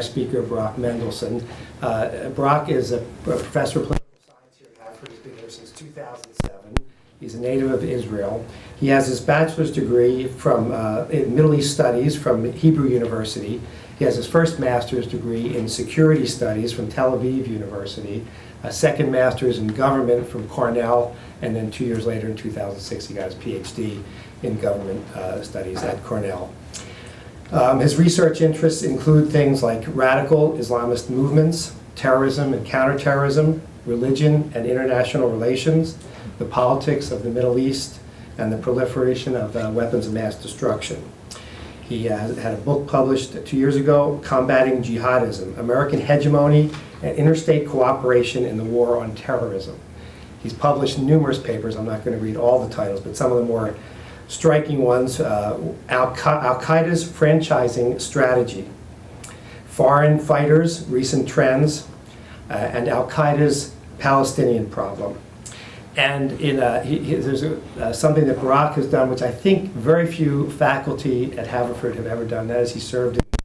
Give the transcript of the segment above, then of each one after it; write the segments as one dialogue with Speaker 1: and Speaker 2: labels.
Speaker 1: Speaker Barak Mendelsohn. Barak is a professor of political science here at Haverford. He's been here since 2007. He's a native of Israel. He has his bachelor's degree from in Middle East Studies from Hebrew University. He has his first master's degree in security studies from Tel Aviv University, a second master's in government from Cornell, and then 2 years later in 2006 he got his PhD in government studies at Cornell. His research interests include things like radical Islamist movements, terrorism and counterterrorism, religion and international relations, the politics of the Middle East, and the proliferation of weapons of mass destruction. He had a book published 2 years ago, Combating Jihadism, American Hegemony and Interstate Cooperation in the War on Terrorism. He's published numerous papers. I'm not going to read all the titles, but some of the more striking ones: Al-Qaeda's franchising strategy, foreign fighters, recent trends, and Al-Qaeda's Palestinian problem. And there's something that Barak has done, which I think very few faculty at Haverford have ever done. That is, he served in the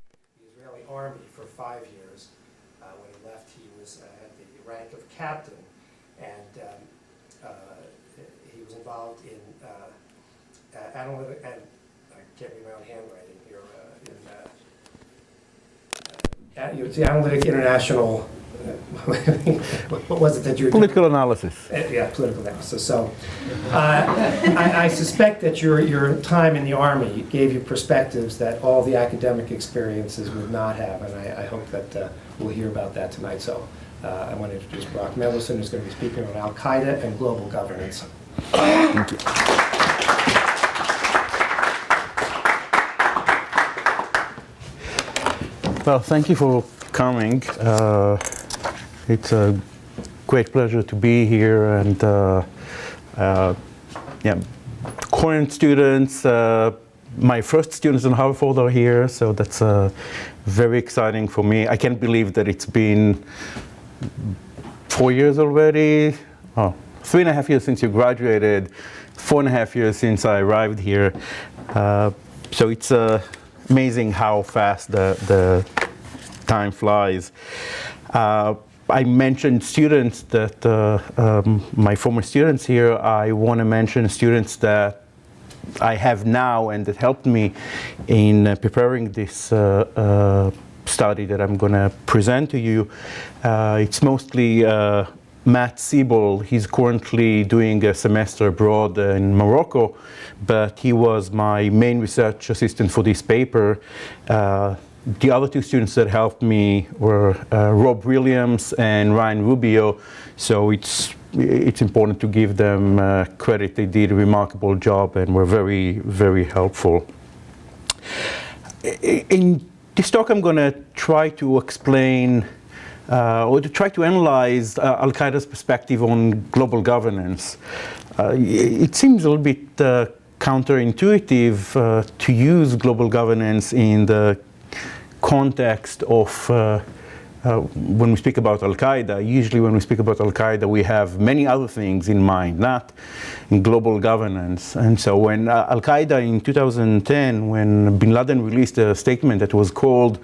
Speaker 1: Israeli army for 5 years. When he left, he was at the rank of captain, and he was involved in analytic, and I can't read my own handwriting here, it's the Analytic International, what was it that you were
Speaker 2: Political analysis.
Speaker 1: Yeah, political analysis. So I suspect that your time in the Army gave you perspectives that all the academic experiences would not have, and I hope that we'll hear about that tonight. So I want to introduce Barak Mendelsohn, who's going to be speaking on Al-Qaeda and global governance.
Speaker 2: Thank you. Well, thank you for coming. It's a great pleasure to be here, and yeah, current students, my first students in Haverford are here, so that's very exciting for me. I can't believe that it's been 4 years already. Oh, 3.5 years since you graduated, 4.5 years since I arrived here. So it's amazing how fast the time flies. I mentioned students that my former students here. I want to mention students that I have now and that helped me in preparing this study that I'm going to present to you. It's mostly Matt Siebel. He's currently doing a semester abroad in Morocco, but he was my main research assistant for this paper. The other two students that helped me were Rob Williams and Ryan Rubio, so it's important to give them credit. They did a remarkable job and were very, very helpful. In this talk, I'm going to try to explain or to try to analyze Al-Qaeda's perspective on global governance. It seems a little bit counterintuitive to use global governance in the context of when we speak about Al-Qaeda. Usually when we speak about Al-Qaeda, we have many other things in mind, not in global governance. And so when Al-Qaeda in 2010, when bin Laden released a statement that was called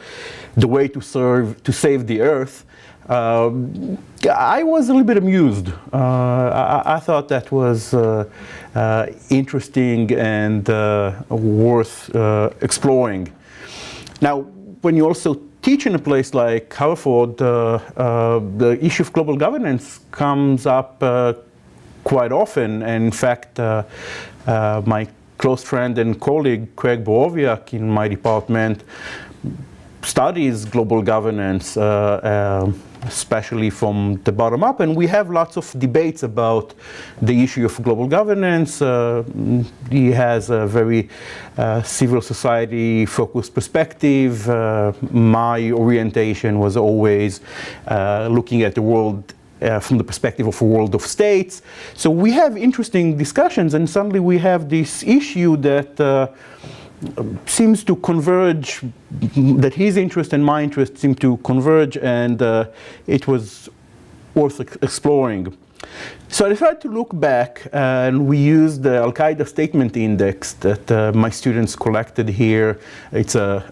Speaker 2: "The Way to Save the Earth," I was a little bit amused. I thought that was interesting and worth exploring. Now, when you also teach in a place like Haverford, the issue of global governance comes up quite often. And in fact, my close friend and colleague, Craig Borowiak in my department, studies global governance, especially from the bottom up, and we have lots of debates about the issue of global governance. He has a very civil society focused perspective. My orientation was always looking at the world from the perspective of a world of states. So we have interesting discussions, and suddenly we have this issue that seems to converge, that his interest and my interest seem to converge, and it was worth exploring. So I decided to look back, and we used the Al-Qaeda Statement Index that my students collected here. It's a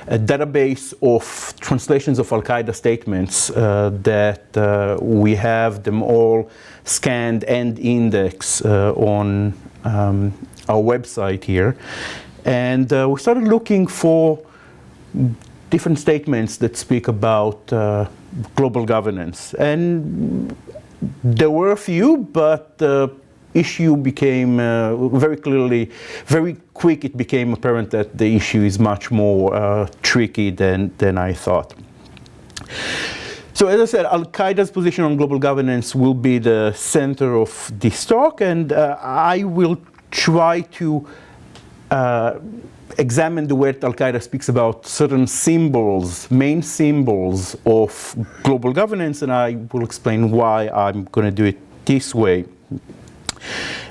Speaker 2: a database of translations of Al-Qaeda statements that we have them all scanned and indexed on our website here. And we started looking for different statements that speak about global governance. And there were a few, but the issue became very quick it became apparent that the issue is much more tricky than I thought. So as I said, Al-Qaeda's position on global governance will be the center of this talk, and I will try to examine the way that Al-Qaeda speaks about certain symbols, main symbols of global governance, and I will explain why I'm going to do it this way.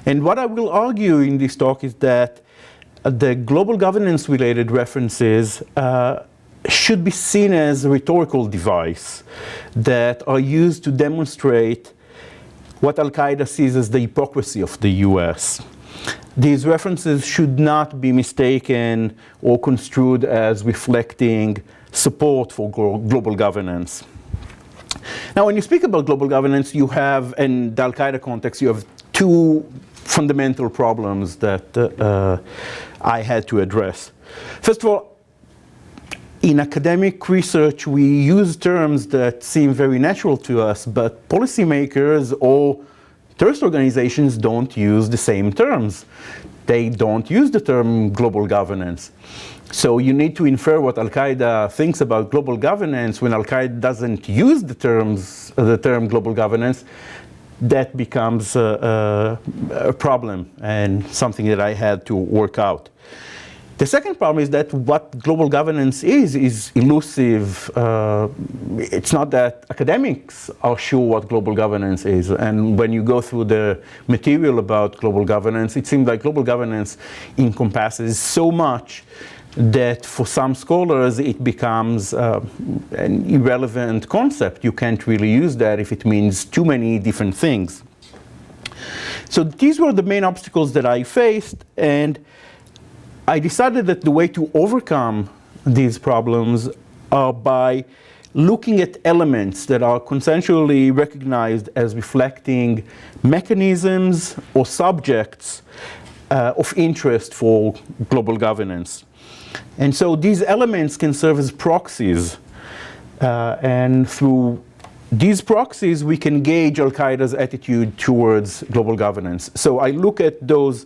Speaker 2: And what I will argue in this talk is that the global governance related references should be seen as a rhetorical device that are used to demonstrate what Al-Qaeda sees as the hypocrisy of the US. These references should not be mistaken or construed as reflecting support for global governance. Now, when you speak about global governance, you have, in the Al-Qaeda context, you have two fundamental problems that I had to address. First of all, in academic research, we use terms that seem very natural to us, but policymakers or terrorist organizations don't use the same terms. They don't use the term global governance. So you need to infer what Al-Qaeda thinks about global governance when Al-Qaeda doesn't use the term global governance. That becomes a problem and something that I had to work out. The second problem is that what global governance is elusive. It's not that academics are sure what global governance is. And when you go through the material about global governance, it seems like global governance encompasses so much that for some scholars it becomes an irrelevant concept. You can't really use that if it means too many different things. So these were the main obstacles that I faced, and I decided that the way to overcome these problems are by looking at elements that are consensually recognized as reflecting mechanisms or subjects of interest for global governance. And so these elements can serve as proxies, and through these proxies we can gauge Al-Qaeda's attitude towards global governance. So I look at those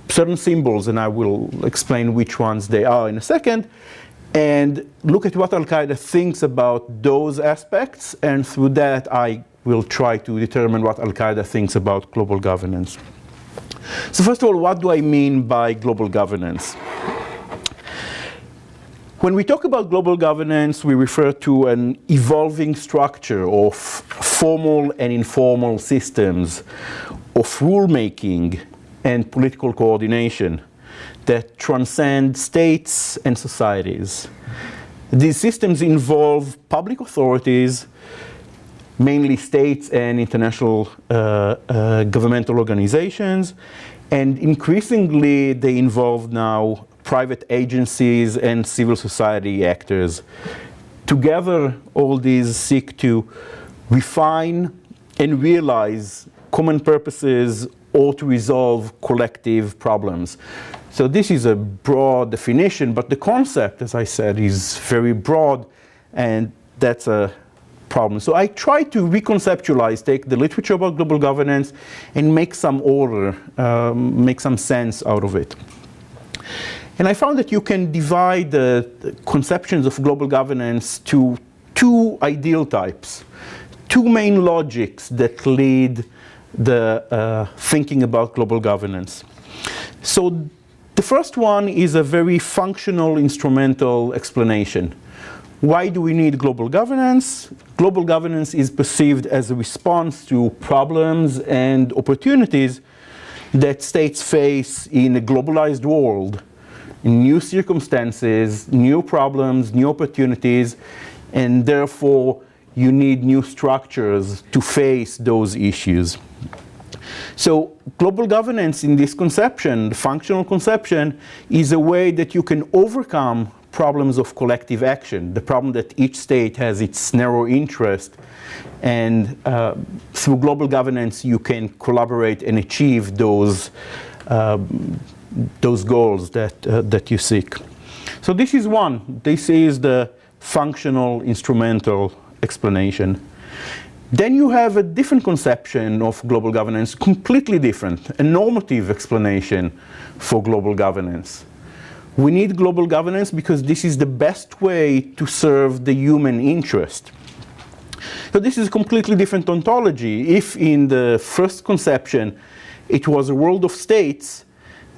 Speaker 2: certain symbols, and I will explain which ones they are in a second, and look at what Al-Qaeda thinks about those aspects, and through that I will try to determine what Al-Qaeda thinks about global governance. So first of all, what do I mean by global governance? When we talk about global governance, we refer to an evolving structure of formal and informal systems of rulemaking and political coordination that transcend states and societies. These systems involve public authorities, mainly states and international governmental organizations, and increasingly they involve now private agencies and civil society actors. Together, all these seek to refine and realize common purposes or to resolve collective problems. So this is a broad definition, but the concept, as I said, is very broad, and that's a problem. So I try to reconceptualize, take the literature about global governance and make some order, make some sense out of it. And I found that you can divide the conceptions of global governance to two ideal types, two main logics that lead the thinking about global governance. So the first one is a very functional, instrumental explanation. Why do we need global governance? Global governance is perceived as a response to problems and opportunities that states face in a globalized world, in new circumstances, new problems, new opportunities, and therefore you need new structures to face those issues. So global governance in this conception, the functional conception, is a way that you can overcome problems of collective action, the problem that each state has its narrow interest, and through global governance you can collaborate and achieve those goals that you seek. So this is one. This is the functional instrumental explanation. Then you have a different conception of global governance, completely different, a normative explanation for global governance. We need global governance because this is the best way to serve the human interest. So this is a completely different ontology. If in the first conception it was a world of states,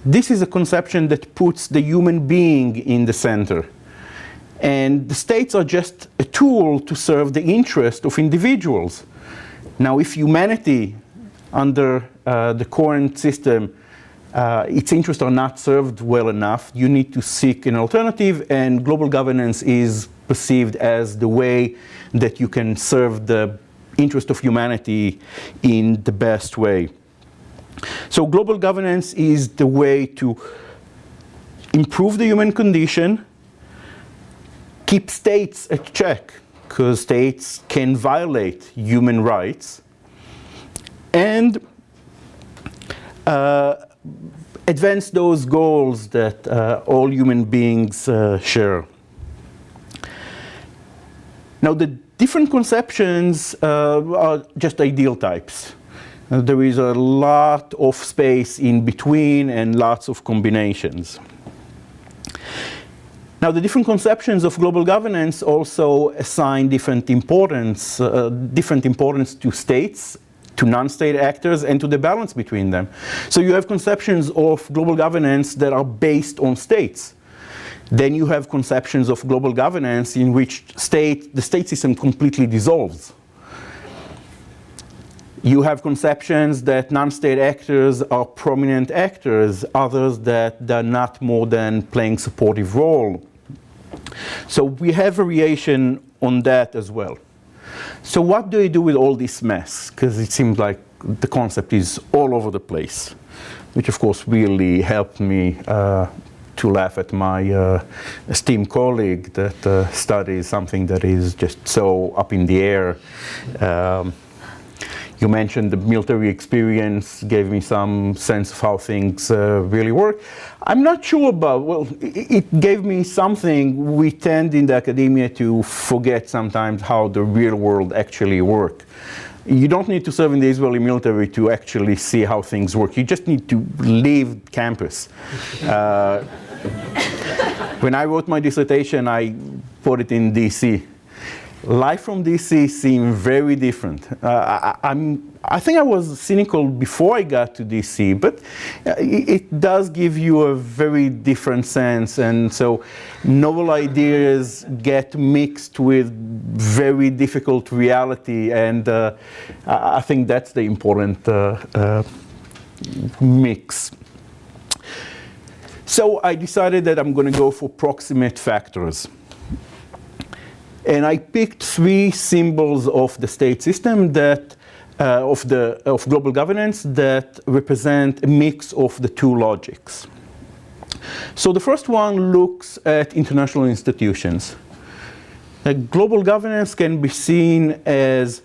Speaker 2: this is a conception that puts the human being in the center. And the states are just a tool to serve the interest of individuals. Now, if humanity, under the current system, its interests are not served well enough, you need to seek an alternative, and global governance is perceived as the way that you can serve the interest of humanity in the best way. So global governance is the way to improve the human condition, keep states at check, because states can violate human rights, and advance those goals that all human beings share. Now, the different conceptions are just ideal types. There is a lot of space in between and lots of combinations. Now, the different conceptions of global governance also assign different importance to states, to non-state actors, and to the balance between them. So you have conceptions of global governance that are based on states. Then you have conceptions of global governance in which the state system completely dissolves. You have conceptions that non-state actors are prominent actors, others that they're not more than playing supportive role. So we have variation on that as well. So what do I do with all this mess? Because it seems like the concept is all over the place, which of course really helped me to laugh at my esteemed colleague that studies something that is just so up in the air. You mentioned the military experience gave me some sense of how things really work. I'm not sure about, well, it gave me something. We tend in the academia to forget sometimes how the real world actually works. You don't need to serve in the Israeli military to actually see how things work. You just need to leave campus. When I wrote my dissertation, I put it in DC. Life from DC seemed very different. I think I was cynical before I got to DC, but it does give you a very different sense, and so novel ideas get mixed with very difficult reality, and I think that's the important mix. So I decided that I'm going to go for proximate factors. And I picked three symbols of the state system that, of global governance that represent a mix of the two logics. So the first one looks at international institutions. Global governance can be seen as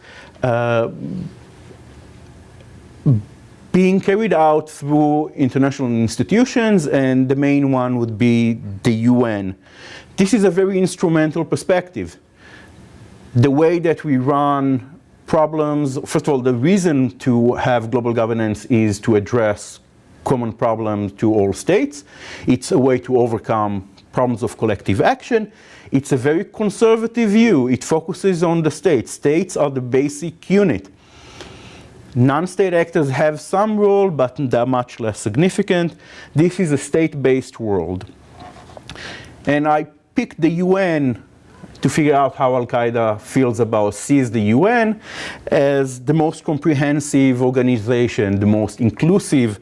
Speaker 2: being carried out through international institutions, and the main one would be the UN. This is a very instrumental perspective. The way that we run problems, first of all, the reason to have global governance is to address common problems to all states. It's a way to overcome problems of collective action. It's a very conservative view. It focuses on the states. States are the basic unit. Non-state actors have some role, but they're much less significant. This is a state-based world. And I picked the UN to figure out how Al-Qaeda sees the UN as the most comprehensive organization, the most inclusive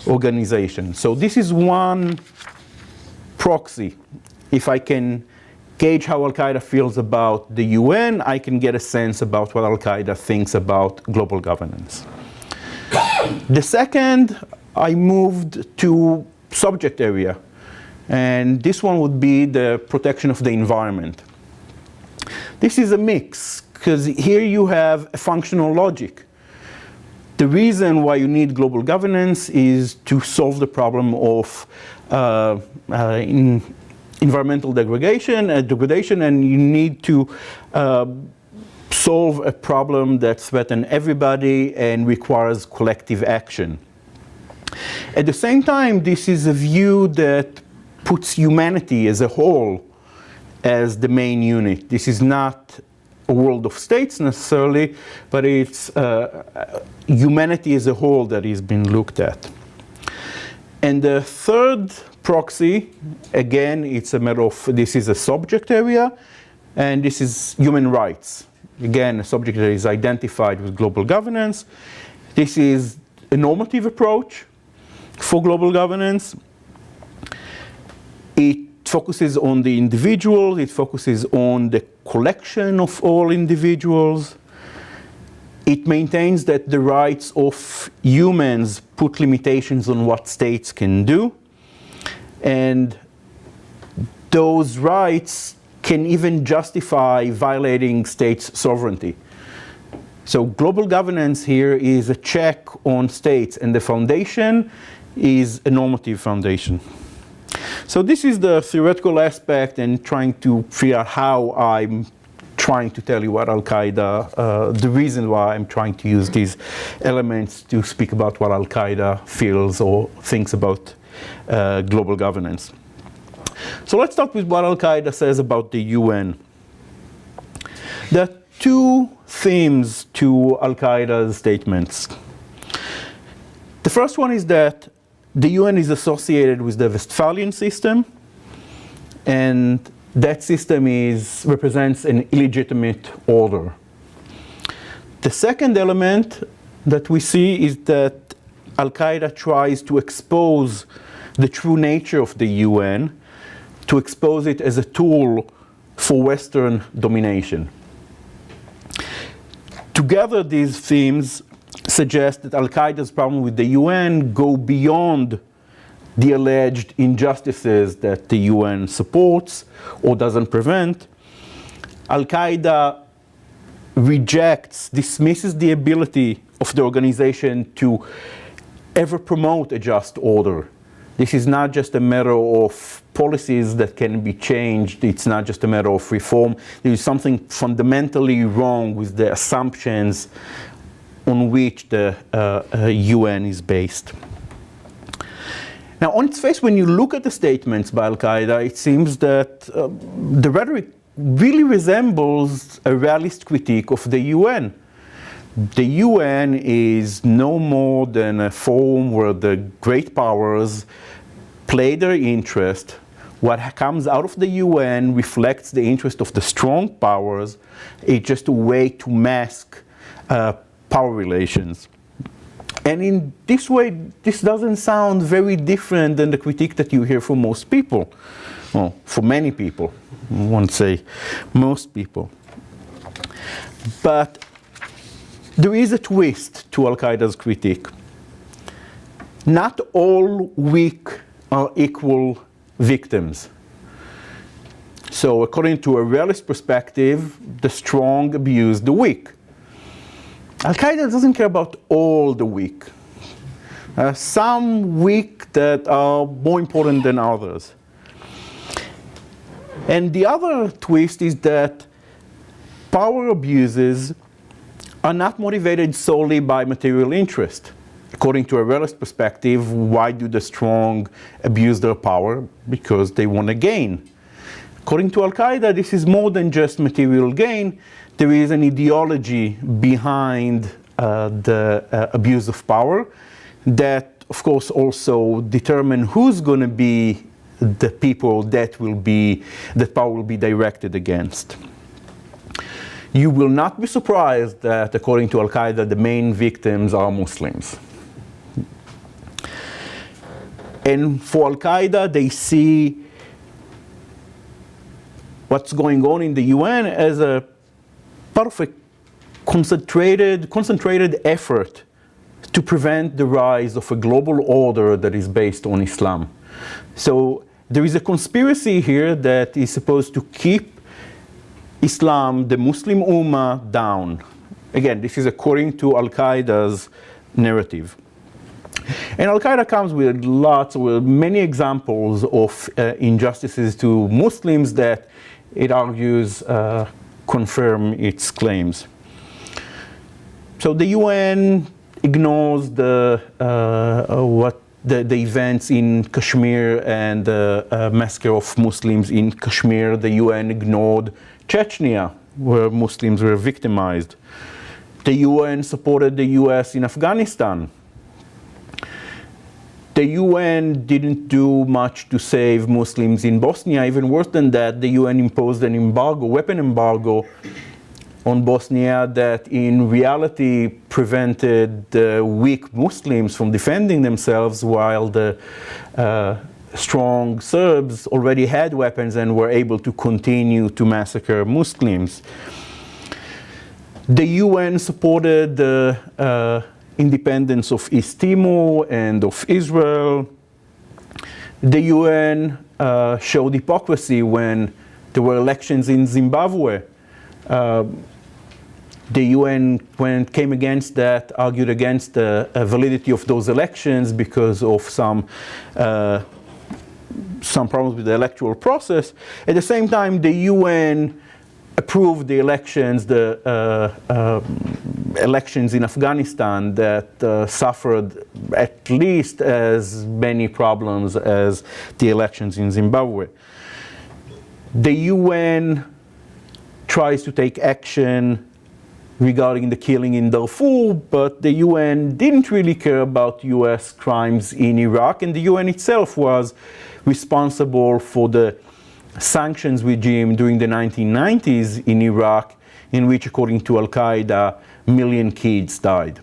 Speaker 2: organization. So this is one proxy. If I can gauge how Al-Qaeda feels about the UN, I can get a sense about what Al-Qaeda thinks about global governance. The second, I moved to subject area. And this one would be the protection of the environment. This is a mix, because here you have a functional logic. The reason why you need global governance is to solve the problem of environmental degradation, and you need to solve a problem that threatens everybody and requires collective action. At the same time, this is a view that puts humanity as a whole as the main unit. This is not a world of states necessarily, but it's humanity as a whole that is being looked at. And the third proxy, again, it's a matter of, this is a subject area, and this is human rights. Again, a subject that is identified with global governance. This is a normative approach for global governance. It focuses on the individual, it focuses on the collection of all individuals. It maintains that the rights of humans put limitations on what states can do. And those rights can even justify violating states' sovereignty. So global governance here is a check on states, and the foundation is a normative foundation. So this is the theoretical aspect, and trying to figure out how I'm trying to tell you what Al-Qaeda, the reason why I'm trying to use these elements to speak about what Al-Qaeda feels or thinks about global governance. So let's start with what Al-Qaeda says about the UN. There are two themes to Al-Qaeda's statements. The first one is that the UN is associated with the Westphalian system, and that system represents an illegitimate order. The second element that we see is that Al-Qaeda tries to expose the true nature of the UN, to expose it as a tool for Western domination. Together, these themes suggest that Al-Qaeda's problem with the UN go beyond the alleged injustices that the UN supports or doesn't prevent. Al-Qaeda dismisses the ability of the organization to ever promote a just order. This is not just a matter of policies that can be changed. It's not just a matter of reform. There is something fundamentally wrong with the assumptions on which the UN is based. Now, on its face, when you look at the statements by Al-Qaeda, it seems that the rhetoric really resembles a realist critique of the UN. The UN is no more than a forum where the great powers play their interest. What comes out of the UN reflects the interest of the strong powers. It's just a way to mask power relations. And in this way, this doesn't sound very different than the critique that you hear from most people. Well, for many people. I won't say most people. But there is a twist to Al-Qaeda's critique. Not all weak are equal victims. So according to a realist perspective, the strong abuse the weak. Al-Qaeda doesn't care about all the weak. Some weak that are more important than others. And the other twist is that power abuses are not motivated solely by material interest. According to a realist perspective, why do the strong abuse their power? Because they want to gain. According to Al-Qaeda, this is more than just material gain. There is an ideology behind the abuse of power that, of course, also determine who's going to be the people that power will be directed against. You will not be surprised that, according to Al-Qaeda, the main victims are Muslims. And for Al-Qaeda, they see what's going on in the UN as a part of a concentrated effort to prevent the rise of a global order that is based on Islam. So there is a conspiracy here that is supposed to keep Islam, the Muslim Ummah, down. Again, this is according to Al-Qaeda's narrative. And Al-Qaeda comes with many examples of injustices to Muslims that it argues confirm its claims. So the UN ignores the events in Kashmir and the massacre of Muslims in Kashmir. The UN ignored Chechnya, where Muslims were victimized. The UN supported the US in Afghanistan. The UN didn't do much to save Muslims in Bosnia. Even worse than that, the UN imposed an embargo, weapon embargo, on Bosnia that in reality prevented the weak Muslims from defending themselves, while the strong Serbs already had weapons and were able to continue to massacre Muslims. The UN supported the independence of East Timor and of Israel. The UN showed hypocrisy when there were elections in Zimbabwe. The UN, when it came against that, argued against the validity of those elections because of some problems with the electoral process. At the same time, the UN approved the elections, elections in Afghanistan that suffered at least as many problems as the elections in Zimbabwe. The UN tries to take action regarding the killing in Darfur, but the UN didn't really care about US crimes in Iraq, and the UN itself was responsible for the sanctions regime during the 1990s in Iraq, in which, according to Al-Qaeda, a million kids died.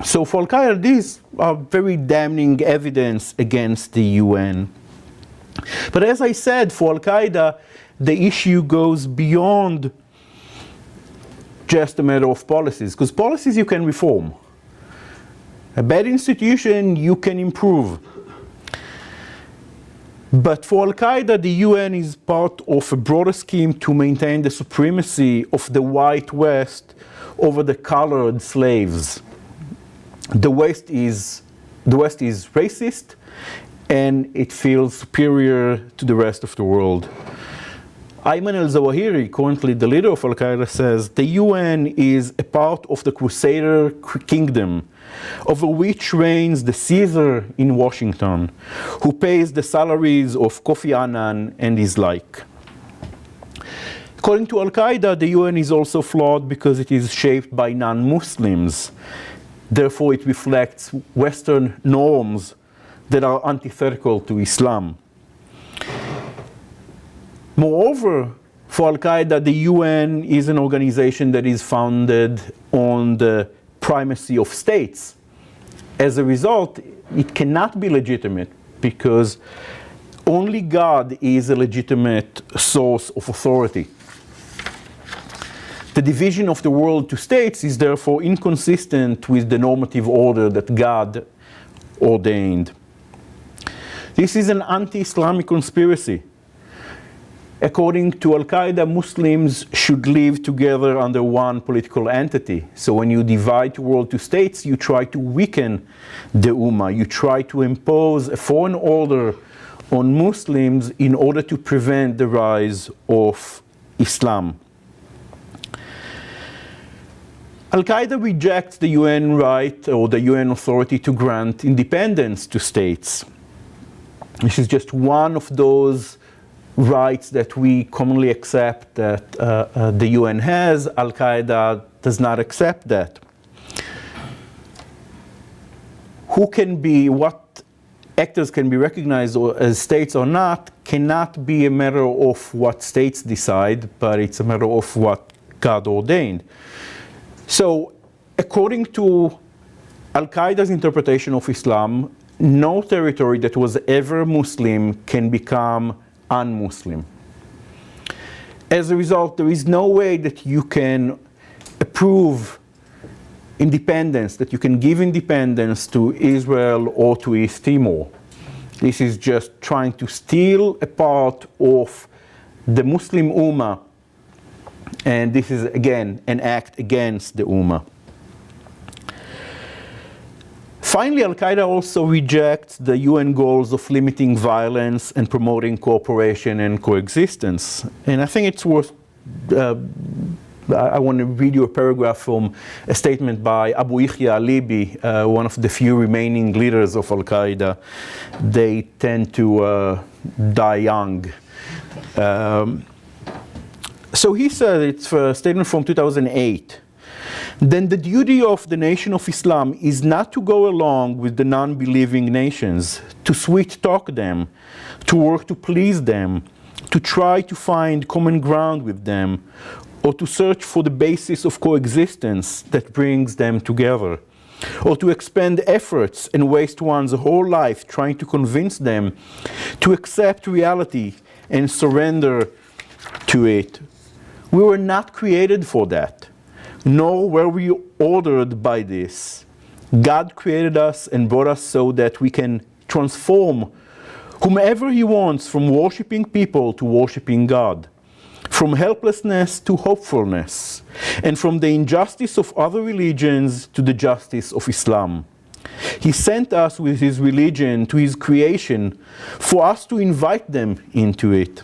Speaker 2: So for Al-Qaeda, these are very damning evidence against the UN. But as I said, for Al-Qaeda, the issue goes beyond just a matter of policies, because policies you can reform. A bad institution you can improve. But for Al-Qaeda, the UN is part of a broader scheme to maintain the supremacy of the white West over the colored slaves. The West is racist, and it feels superior to the rest of the world. Ayman al-Zawahiri, currently the leader of Al-Qaeda, says the UN is a part of the Crusader kingdom, over which reigns the Caesar in Washington, who pays the salaries of Kofi Annan and his like. According to Al-Qaeda, the UN is also flawed because it is shaped by non-Muslims. Therefore, it reflects Western norms that are antithetical to Islam. Moreover, for Al-Qaeda, the UN is an organization that is founded on the primacy of states. As a result, it cannot be legitimate because only God is a legitimate source of authority. The division of the world to states is therefore inconsistent with the normative order that God ordained. This is an anti-Islamic conspiracy. According to Al-Qaeda, Muslims should live together under one political entity. So when you divide the world to states, you try to weaken the Ummah. You try to impose a foreign order on Muslims in order to prevent the rise of Islam. Al-Qaeda rejects the UN right or the UN authority to grant independence to states. This is just one of those rights that we commonly accept that the UN has. Al-Qaeda does not accept that. What actors can be recognized as states or not cannot be a matter of what states decide, but it's a matter of what God ordained. So, according to Al-Qaeda's interpretation of Islam, no territory that was ever Muslim can become un-Muslim. As a result, there is no way that you can approve independence, that you can give independence to Israel or to East Timor. This is just trying to steal a part of the Muslim Ummah. And this is, again, an act against the Ummah. Finally, Al-Qaeda also rejects the UN goals of limiting violence and promoting cooperation and coexistence. And I think it's worth, I want to read you a paragraph from a statement by Abu Yahya al-Libi, one of the few remaining leaders of Al-Qaeda. They tend to die young. So he said, it's a statement from 2008. Then the duty of the nation of Islam is not to go along with the non-believing nations, to sweet-talk them, to work to please them, to try to find common ground with them, or to search for the basis of coexistence that brings them together, or to expend efforts and waste one's whole life trying to convince them to accept reality and surrender to it. We were not created for that. Nor were we ordered by this. God created us and brought us so that we can transform whomever He wants from worshiping people to worshiping God, from helplessness to hopefulness, and from the injustice of other religions to the justice of Islam. He sent us with His religion to His creation for us to invite them into it.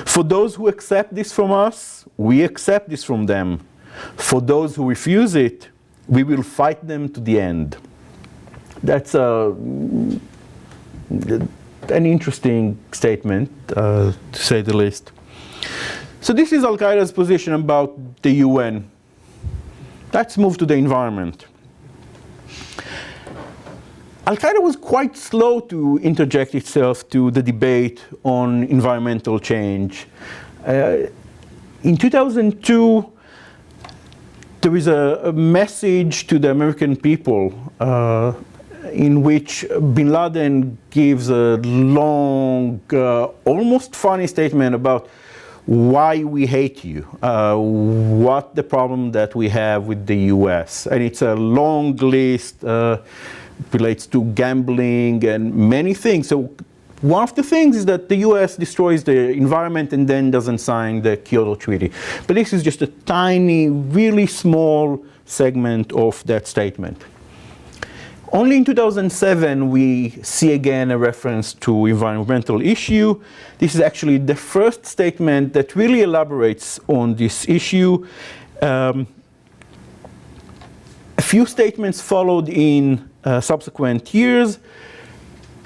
Speaker 2: For those who accept this from us, we accept this from them. For those who refuse it, we will fight them to the end. That's an interesting statement, to say the least. So this is Al-Qaeda's position about the UN. Let's move to the environment. Al-Qaeda was quite slow to interject itself to the debate on environmental change. In 2002, there is a message to the American people in which bin Laden gives a long, almost funny statement about why we hate you, what the problem that we have with the US. And it's a long list, relates to gambling and many things. So one of the things is that the US destroys the environment and then doesn't sign the Kyoto Treaty. But this is just a tiny, really small segment of that statement. Only in 2007 we see again a reference to environmental issue. This is actually the first statement that really elaborates on this issue. A few statements followed in subsequent years.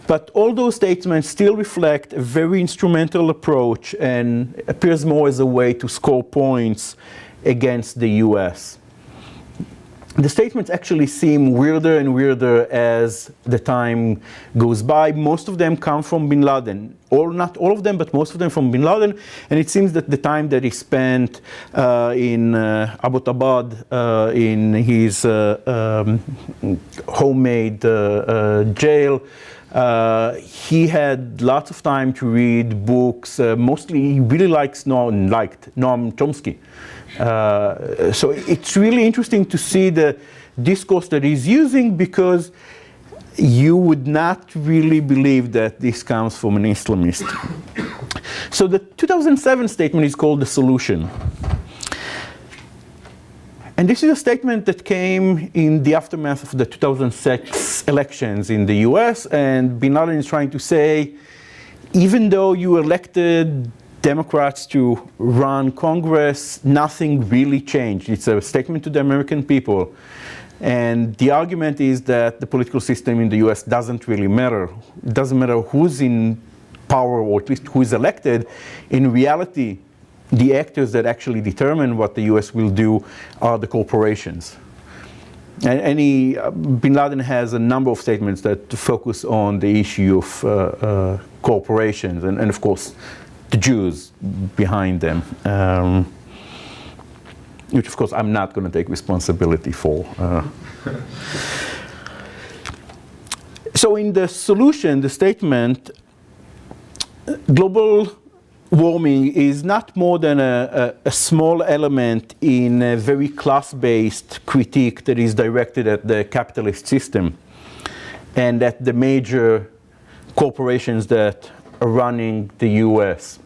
Speaker 2: But all those statements still reflect a very instrumental approach and appears more as a way to score points against the US. The statements actually seem weirder and weirder as the time goes by. Most of them come from bin Laden. Not all of them, but most of them from bin Laden. And it seems that the time that he spent in Abbottabad in his homemade jail, he had lots of time to read books. Mostly he really liked Noam Chomsky. So it's really interesting to see the discourse that he's using, because you would not really believe that this comes from an Islamist. So the 2007 statement is called The Solution. And this is a statement that came in the aftermath of the 2006 elections in the US, and bin Laden is trying to say, even though you elected Democrats to run Congress, nothing really changed. It's a statement to the American people. And the argument is that the political system in the US doesn't really matter. It doesn't matter who's in power, or at least who is elected. In reality, the actors that actually determine what the US will do are the corporations. And bin Laden has a number of statements that focus on the issue of corporations and of course, the Jews behind them, which of course I'm not going to take responsibility for. So in The Solution, the statement, global warming is not more than a small element in a very class-based critique that is directed at the capitalist system and at the major corporations that are running the US.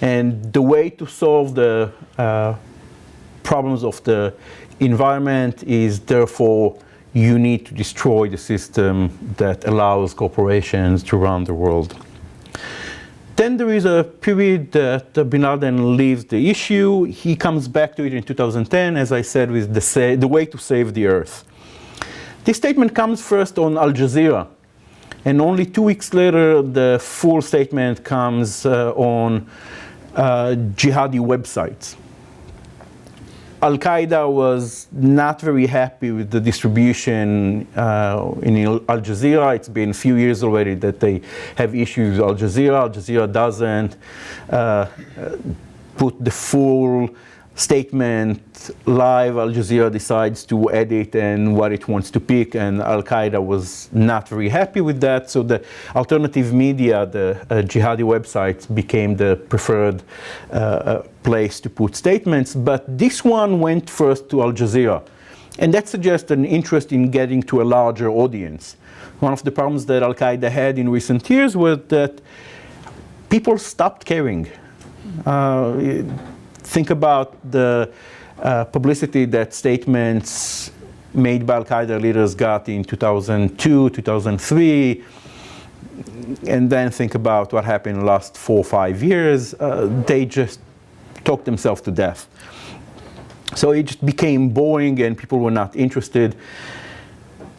Speaker 2: And the way to solve the problems of the environment is therefore you need to destroy the system that allows corporations to run the world. Then there is a period that bin Laden leaves the issue. He comes back to it in 2010, as I said, with the way to save the earth. This statement comes first on Al Jazeera, and only 2 weeks later the full statement comes on jihadi websites. Al-Qaeda was not very happy with the distribution in Al Jazeera. It's been a few years already that they have issues with Al Jazeera. Al Jazeera doesn't put the full statement live. Al Jazeera decides to edit and what it wants to pick, and Al-Qaeda was not very happy with that. So the alternative media, the jihadi websites, became the preferred place to put statements. But this one went first to Al Jazeera, and that suggests an interest in getting to a larger audience. One of the problems that Al-Qaeda had in recent years was that people stopped caring. Think about the publicity that statements made by Al-Qaeda leaders got in 2002, 2003, and then think about what happened in the last 4 or 5 years. They just talked themselves to death. So it just became boring and people were not interested.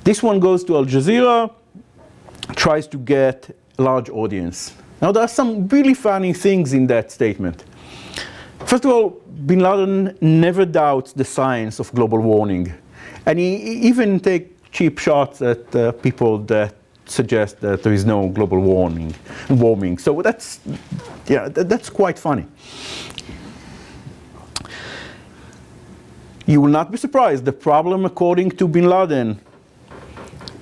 Speaker 2: This one goes to Al Jazeera, tries to get a large audience. Now there are some really funny things in that statement. First of all, bin Laden never doubts the science of global warming. And he even takes cheap shots at people that suggest that there is no global warming. So that's, yeah, that's quite funny. You will not be surprised. The problem, according to bin Laden,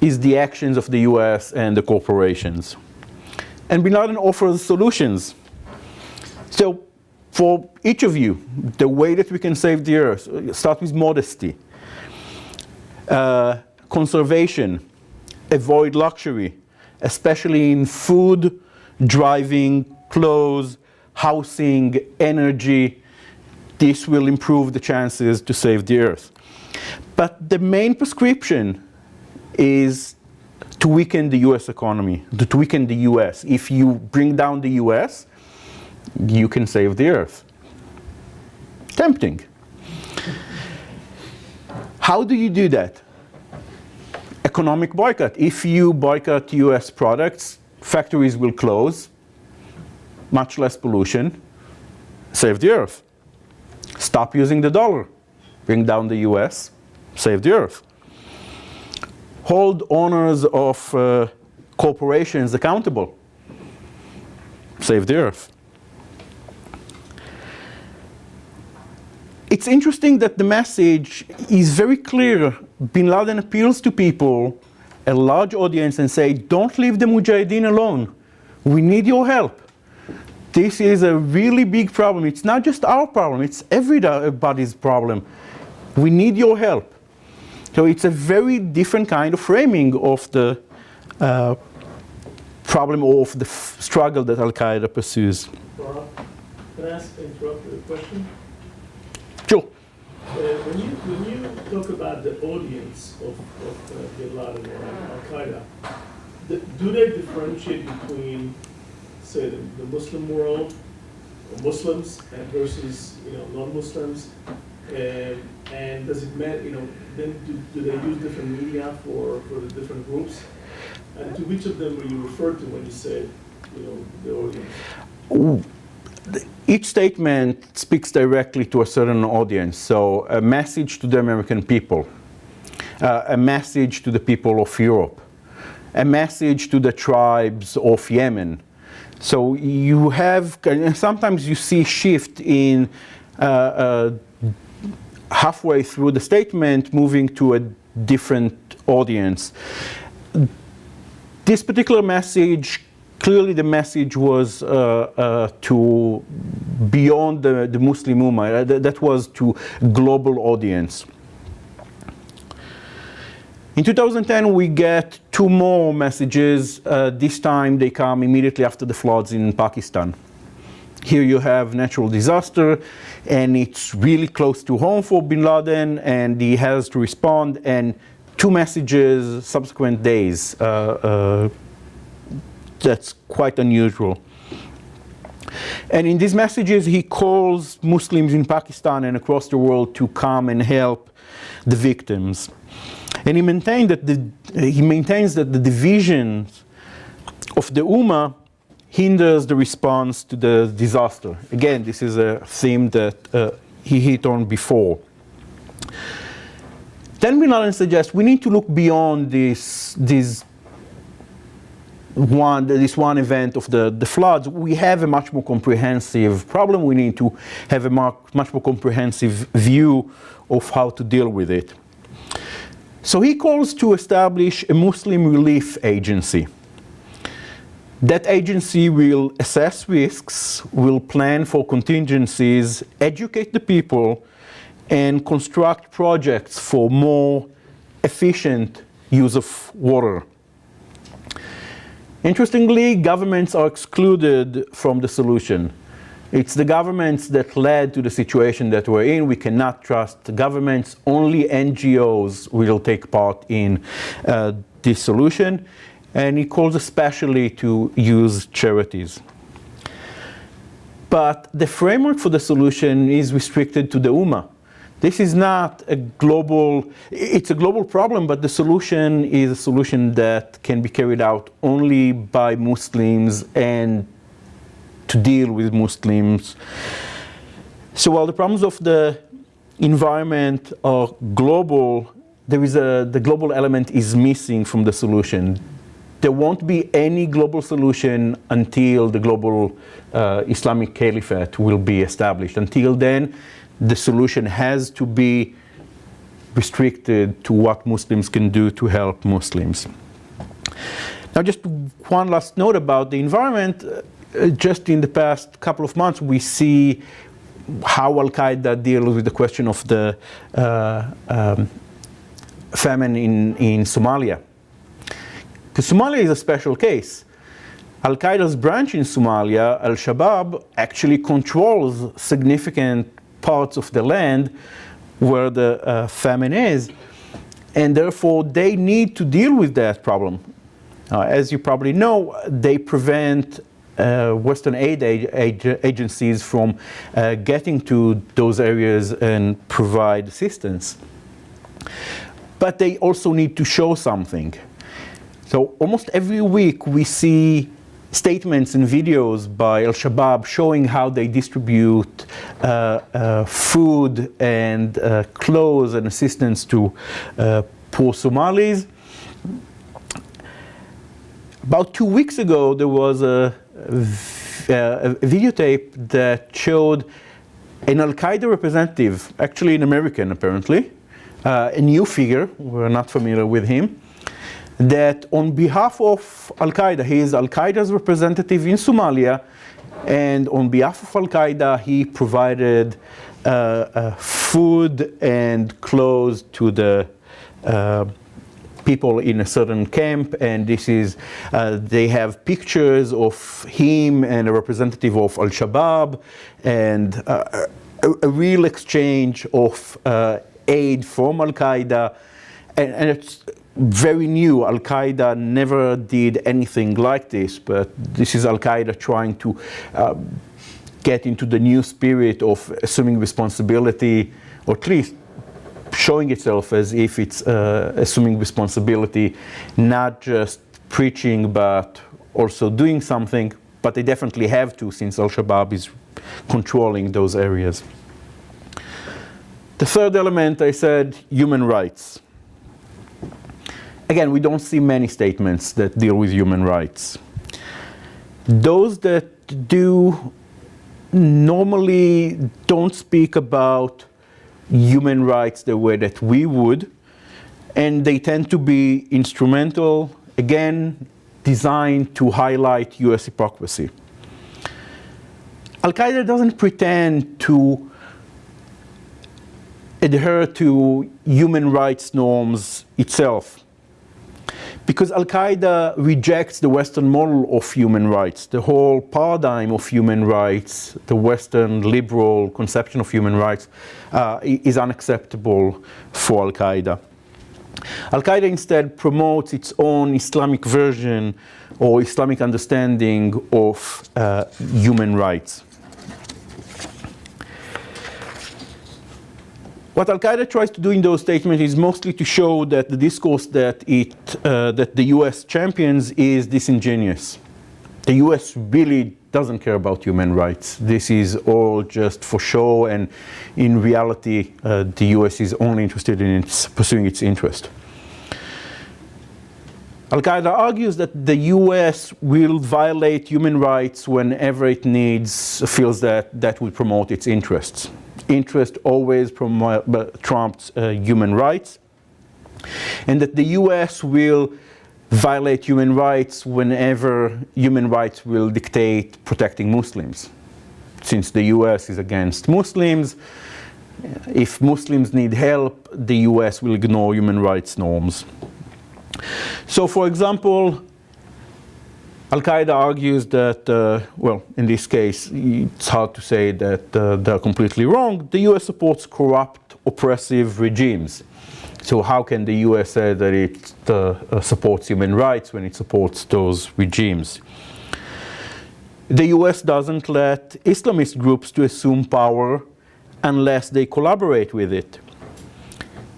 Speaker 2: is the actions of the US and the corporations. And bin Laden offers solutions. So for each of you, the way that we can save the earth, start with modesty, conservation, avoid luxury, especially in food, driving, clothes, housing, energy. This will improve the chances to save the earth. But the main prescription is to weaken the US economy, to weaken the US. If you bring down the US, you can save the earth. Tempting. How do you do that? Economic boycott. If you boycott US products, factories will close, much less pollution, save the earth. Stop using the dollar, bring down the US, save the earth. Hold owners of corporations accountable, save the earth. It's interesting that the message is very clear. Bin Laden appeals to people, a large audience, and say, don't leave the Mujahideen alone. We need your help. This is a really big problem. It's not just our problem, it's everybody's problem. We need your help. So it's a very different kind of framing of the problem or of the struggle that Al-Qaeda pursues.
Speaker 3: Barak, can I interrupt with a question?
Speaker 2: Sure.
Speaker 3: When you talk about the audience of bin Laden or Al-Qaeda, do they differentiate between, say, the Muslim world, or Muslims, versus non-Muslims? And does it matter? Then do they use different media for the different groups? And to which of them will you refer to when you say, the audience?
Speaker 2: Each statement speaks directly to a certain audience. So a message to the American people, a message to the people of Europe, a message to the tribes of Yemen. So you have, sometimes you see shift in halfway through the statement moving to a different audience. This particular message, clearly the message was to beyond the Muslim Ummah. That was to global audience. In 2010, we get two more messages. This time they come immediately after the floods in Pakistan. Here you have natural disaster, and it's really close to home for bin Laden, and he has to respond, and two messages subsequent days. That's quite unusual. And in these messages, he calls Muslims in Pakistan and across the world to come and help the victims. And he maintains that the divisions of the Ummah hinders the response to the disaster. Again, this is a theme that he hit on before. Then bin Laden suggests we need to look beyond this one event of the floods. We have a much more comprehensive problem. We need to have a much more comprehensive view of how to deal with it. So he calls to establish a Muslim relief agency. That agency will assess risks, will plan for contingencies, educate the people, and construct projects for more efficient use of water. Interestingly, governments are excluded from the solution. It's the governments that led to the situation that we're in. We cannot trust the governments. Only NGOs will take part in this solution. And he calls especially to use charities. But the framework for the solution is restricted to the Ummah. This is not a global, it's a global problem, but the solution is a solution that can be carried out only by Muslims and to deal with Muslims. So while the problems of the environment are global, the global element is missing from the solution. There won't be any global solution until the global Islamic Caliphate will be established. Until then, the solution has to be restricted to what Muslims can do to help Muslims. Now, just one last note about the environment. Just in the past couple of months, we see how Al-Qaeda deals with the question of the famine in Somalia. Because Somalia is a special case. Al-Qaeda's branch in Somalia, Al-Shabaab, actually controls significant parts of the land where the famine is, and therefore they need to deal with that problem. As you probably know, they prevent Western aid agencies from getting to those areas and provide assistance. But they also need to show something. So almost every week we see statements and videos by Al-Shabaab showing how they distribute food and clothes and assistance to poor Somalis. About 2 weeks ago, there was a videotape that showed an Al-Qaeda representative, actually an American apparently, a new figure, we're not familiar with him, that on behalf of Al-Qaeda, he is Al-Qaeda's representative in Somalia, and on behalf of Al-Qaeda, he provided food and clothes to the people in a certain camp, and this is, they have pictures of him and a representative of Al-Shabaab, and a real exchange of aid from Al-Qaeda, and it's very new. Al-Qaeda never did anything like this, but this is Al-Qaeda trying to get into the new spirit of assuming responsibility, or at least showing itself as if it's assuming responsibility, not just preaching, but also doing something. But they definitely have to, since Al-Shabaab is controlling those areas. The third element, I said, human rights. Again, we don't see many statements that deal with human rights. Those that do normally don't speak about human rights the way that we would, and they tend to be instrumental, again, designed to highlight US hypocrisy. Al-Qaeda doesn't pretend to adhere to human rights norms itself. Because Al-Qaeda rejects the Western model of human rights, the whole paradigm of human rights, the Western liberal conception of human rights is unacceptable for Al-Qaeda. Al-Qaeda instead promotes its own Islamic version or Islamic understanding of human rights. What Al-Qaeda tries to do in those statements is mostly to show that the discourse that the US champions is disingenuous. The US really doesn't care about human rights. This is all just for show, and in reality, the US is only interested in pursuing its interest. Al-Qaeda argues that the US will violate human rights whenever it feels that will promote its interests. Interest always trumps human rights, and that the US will violate human rights whenever human rights will dictate protecting Muslims. Since the US is against Muslims, if Muslims need help, the US will ignore human rights norms. So, for example, Al-Qaeda argues that, well, in this case, it's hard to say that they're completely wrong. The US supports corrupt, oppressive regimes. So how can the US say that it supports human rights when it supports those regimes? The US doesn't let Islamist groups to assume power unless they collaborate with it.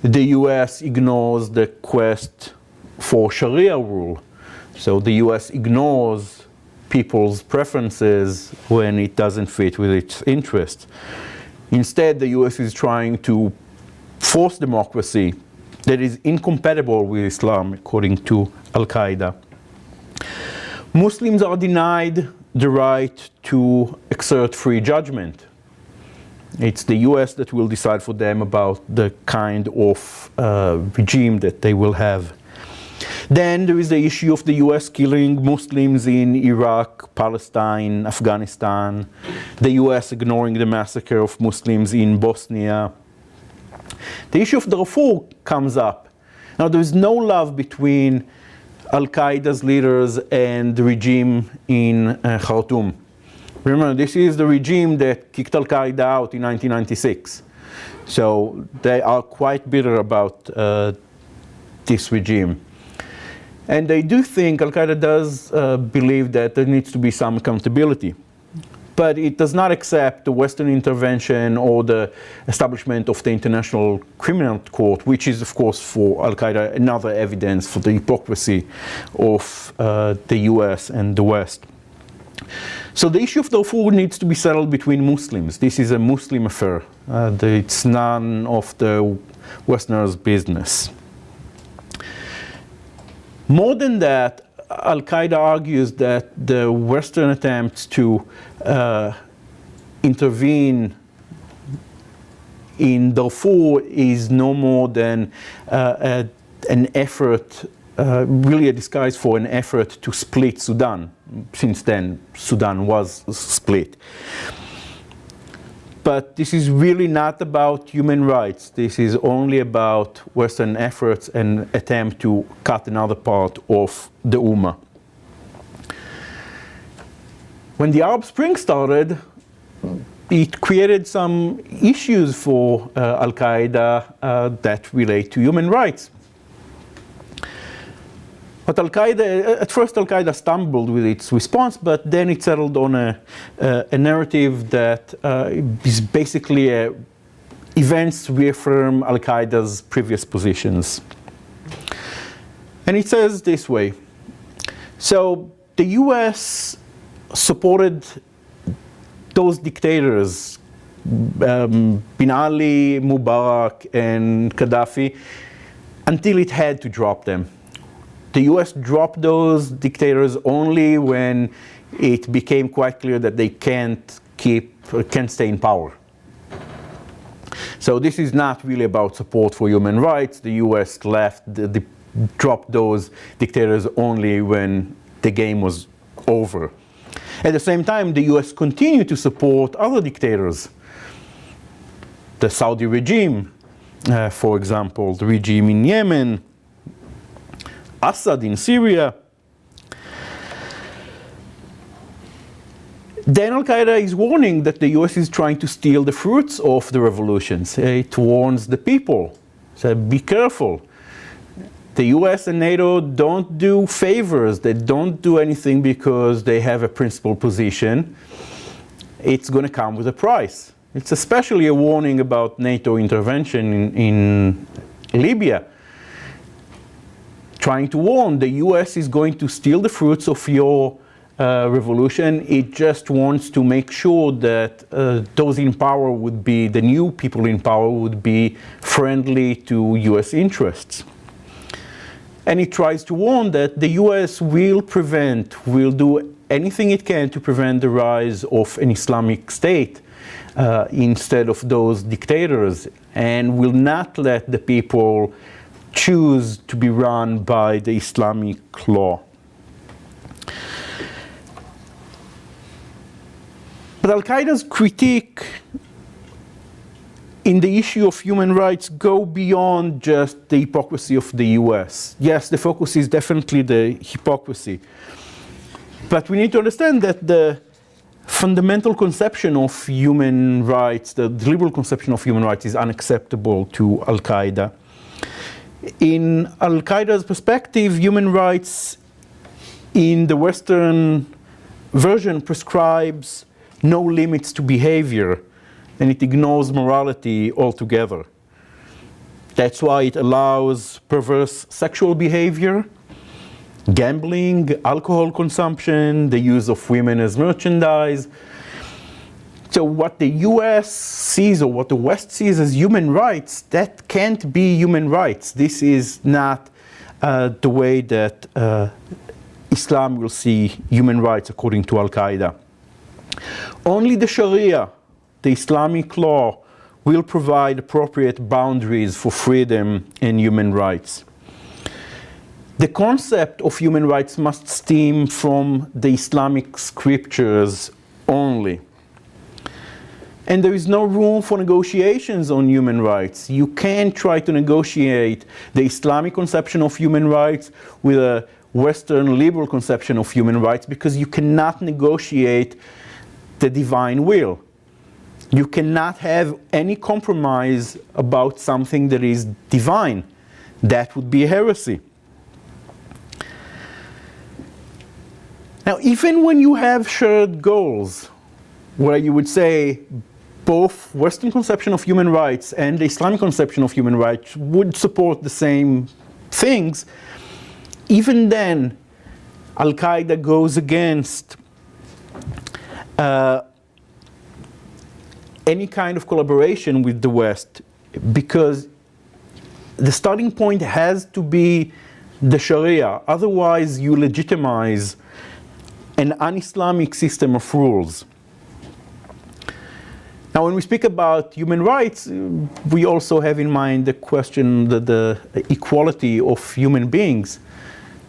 Speaker 2: The US ignores the quest for Sharia rule. So the US ignores people's preferences when it doesn't fit with its interests. Instead, the US is trying to force democracy that is incompatible with Islam, according to Al-Qaeda. Muslims are denied the right to exert free judgment. It's the US that will decide for them about the kind of regime that they will have. Then there is the issue of the US killing Muslims in Iraq, Palestine, Afghanistan, the US ignoring the massacre of Muslims in Bosnia. The issue of Darfur comes up. Now, there is no love between Al-Qaeda's leaders and the regime in Khartoum. Remember, this is the regime that kicked Al-Qaeda out in 1996. So they are quite bitter about this regime. And they do think, Al-Qaeda does believe that there needs to be some accountability. But it does not accept the Western intervention or the establishment of the International Criminal Court, which is, of course, for Al-Qaeda another evidence for the hypocrisy of the US and the West. So the issue of Darfur needs to be settled between Muslims. This is a Muslim affair. It's none of the Westerners' business. More than that, Al-Qaeda argues that the Western attempts to intervene in Darfur is no more than an effort, really a disguise for an effort to split Sudan. Since then, Sudan was split. But this is really not about human rights. This is only about Western efforts and attempt to cut another part of the Ummah. When the Arab Spring started, it created some issues for Al-Qaeda that relate to human rights. But at first Al-Qaeda stumbled with its response, but then it settled on a narrative that is basically events reaffirm Al-Qaeda's previous positions. And it says this way. So the US supported those dictators, Bin Ali, Mubarak, and Gaddafi, until it had to drop them. The US dropped those dictators only when it became quite clear that they can't stay in power. So this is not really about support for human rights. The US dropped those dictators only when the game was over. At the same time, the US continued to support other dictators. The Saudi regime, for example, the regime in Yemen, Assad in Syria. Then Al-Qaeda is warning that the US is trying to steal the fruits of the revolutions. It warns the people. So be careful. The US and NATO don't do favors. They don't do anything because they have a principled position. It's going to come with a price. It's especially a warning about NATO intervention in Libya. Trying to warn the US is going to steal the fruits of your revolution. It just wants to make sure that those in power would be, the new people in power would be friendly to US interests. And it tries to warn that the US will do anything it can to prevent the rise of an Islamic state instead of those dictators, and will not let the people choose to be run by the Islamic law. But Al-Qaeda's critique in the issue of human rights go beyond just the hypocrisy of the US. Yes, the focus is definitely the hypocrisy. But we need to understand that the fundamental conception of human rights, the liberal conception of human rights, is unacceptable to Al-Qaeda. In Al-Qaeda's perspective, human rights in the Western version prescribes no limits to behavior, and it ignores morality altogether. That's why it allows perverse sexual behavior, gambling, alcohol consumption, the use of women as merchandise. So what the US sees, or what the West sees as human rights, that can't be human rights. This is not the way that Islam will see human rights according to Al-Qaeda. Only the Sharia, the Islamic law, will provide appropriate boundaries for freedom and human rights. The concept of human rights must stem from the Islamic scriptures only. And there is no room for negotiations on human rights. You can't try to negotiate the Islamic conception of human rights with a Western liberal conception of human rights, because you cannot negotiate the divine will. You cannot have any compromise about something that is divine. That would be a heresy. Now, even when you have shared goals, where you would say both Western conception of human rights and the Islamic conception of human rights would support the same things, even then, Al-Qaeda goes against any kind of collaboration with the West, because the starting point has to be the Sharia. Otherwise, you legitimize an un-Islamic system of rules. Now, when we speak about human rights, we also have in mind the question, the equality of human beings.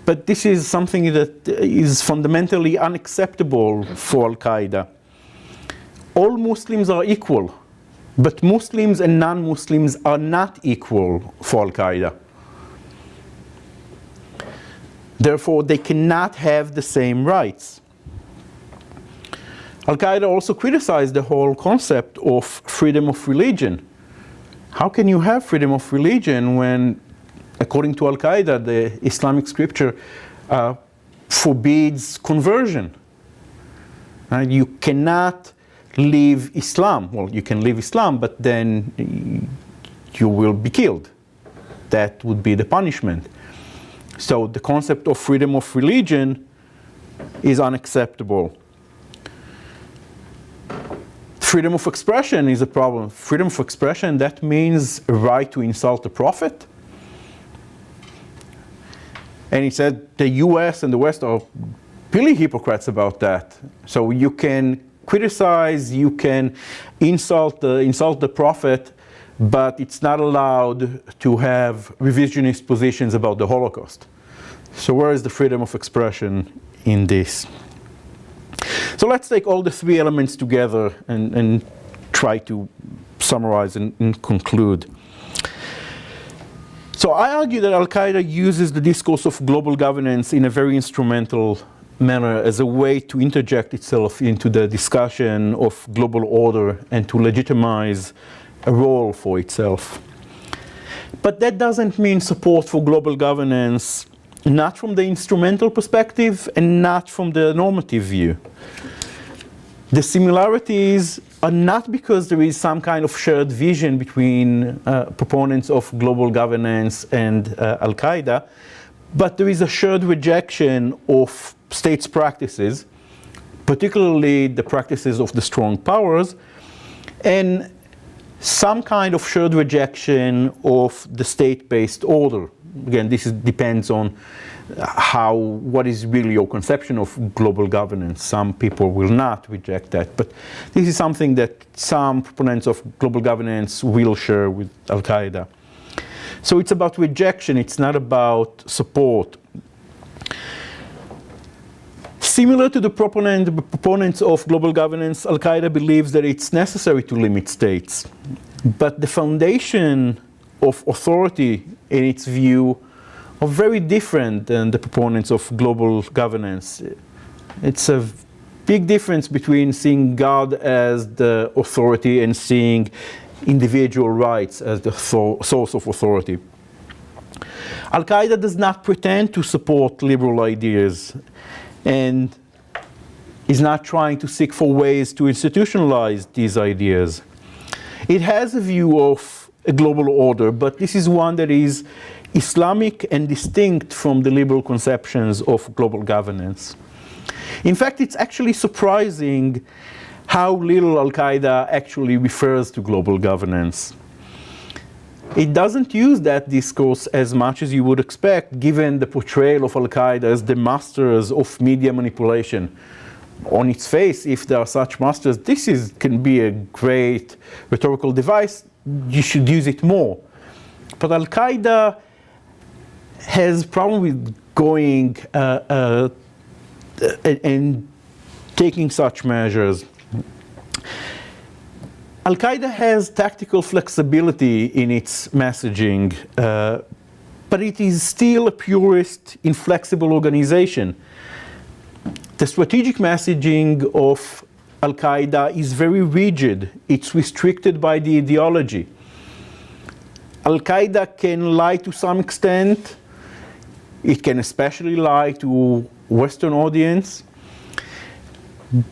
Speaker 2: But this is something that is fundamentally unacceptable for Al-Qaeda. All Muslims are equal, but Muslims and non-Muslims are not equal for Al-Qaeda. Therefore, they cannot have the same rights. Al-Qaeda also criticized the whole concept of freedom of religion. How can you have freedom of religion when, according to Al-Qaeda, the Islamic scripture forbids conversion? You cannot leave Islam. Well, you can leave Islam, but then you will be killed. That would be the punishment. So the concept of freedom of religion is unacceptable. Freedom of expression is a problem. Freedom of expression, that means a right to insult the Prophet. And he said the US and the West are really hypocrites about that. So you can criticize, you can insult the Prophet, but it's not allowed to have revisionist positions about the Holocaust. So where is the freedom of expression in this? So let's take all the three elements together and try to summarize and conclude. So I argue that Al-Qaeda uses the discourse of global governance in a very instrumental manner as a way to interject itself into the discussion of global order and to legitimize a role for itself. But that doesn't mean support for global governance, not from the instrumental perspective and not from the normative view. The similarities are not because there is some kind of shared vision between proponents of global governance and Al-Qaeda, but there is a shared rejection of states' practices, particularly the practices of the strong powers, and some kind of shared rejection of the state-based order. Again, this depends on what is really your conception of global governance. Some people will not reject that, but this is something that some proponents of global governance will share with Al-Qaeda. So it's about rejection, it's not about support. Similar to the proponents of global governance, Al-Qaeda believes that it's necessary to limit states. But the foundation of authority, in its view, are very different than the proponents of global governance. It's a big difference between seeing God as the authority and seeing individual rights as the source of authority. Al-Qaeda does not pretend to support liberal ideas and is not trying to seek for ways to institutionalize these ideas. It has a view of a global order, but this is one that is Islamic and distinct from the liberal conceptions of global governance. In fact, it's actually surprising how little Al-Qaeda actually refers to global governance. It doesn't use that discourse as much as you would expect, given the portrayal of Al-Qaeda as the masters of media manipulation. On its face, if there are such masters, this can be a great rhetorical device. You should use it more. But Al-Qaeda has a problem with going and taking such measures. Al-Qaeda has tactical flexibility in its messaging, but it is still a purist, inflexible organization. The strategic messaging of Al-Qaeda is very rigid. It's restricted by the ideology. Al-Qaeda can lie to some extent. It can especially lie to Western audience.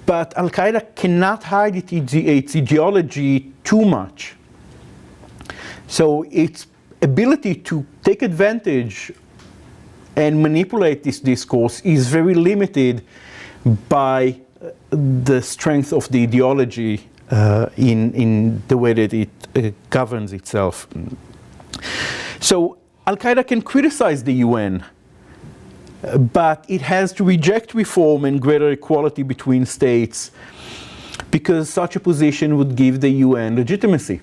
Speaker 2: But Al-Qaeda cannot hide its ideology too much. So its ability to take advantage and manipulate this discourse is very limited by the strength of the ideology in the way that it governs itself. So Al-Qaeda can criticize the UN, but it has to reject reform and greater equality between states because such a position would give the UN legitimacy.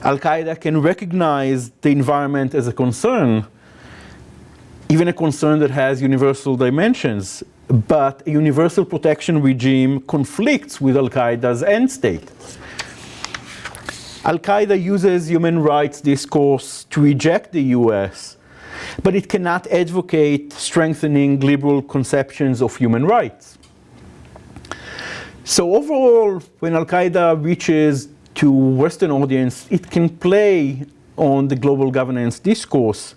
Speaker 2: Al-Qaeda can recognize the environment as a concern, even a concern that has universal dimensions, but a universal protection regime conflicts with Al-Qaeda's end state. Al-Qaeda uses human rights discourse to reject the US, but it cannot advocate strengthening liberal conceptions of human rights. So overall, when Al-Qaeda reaches to Western audience, it can play on the global governance discourse.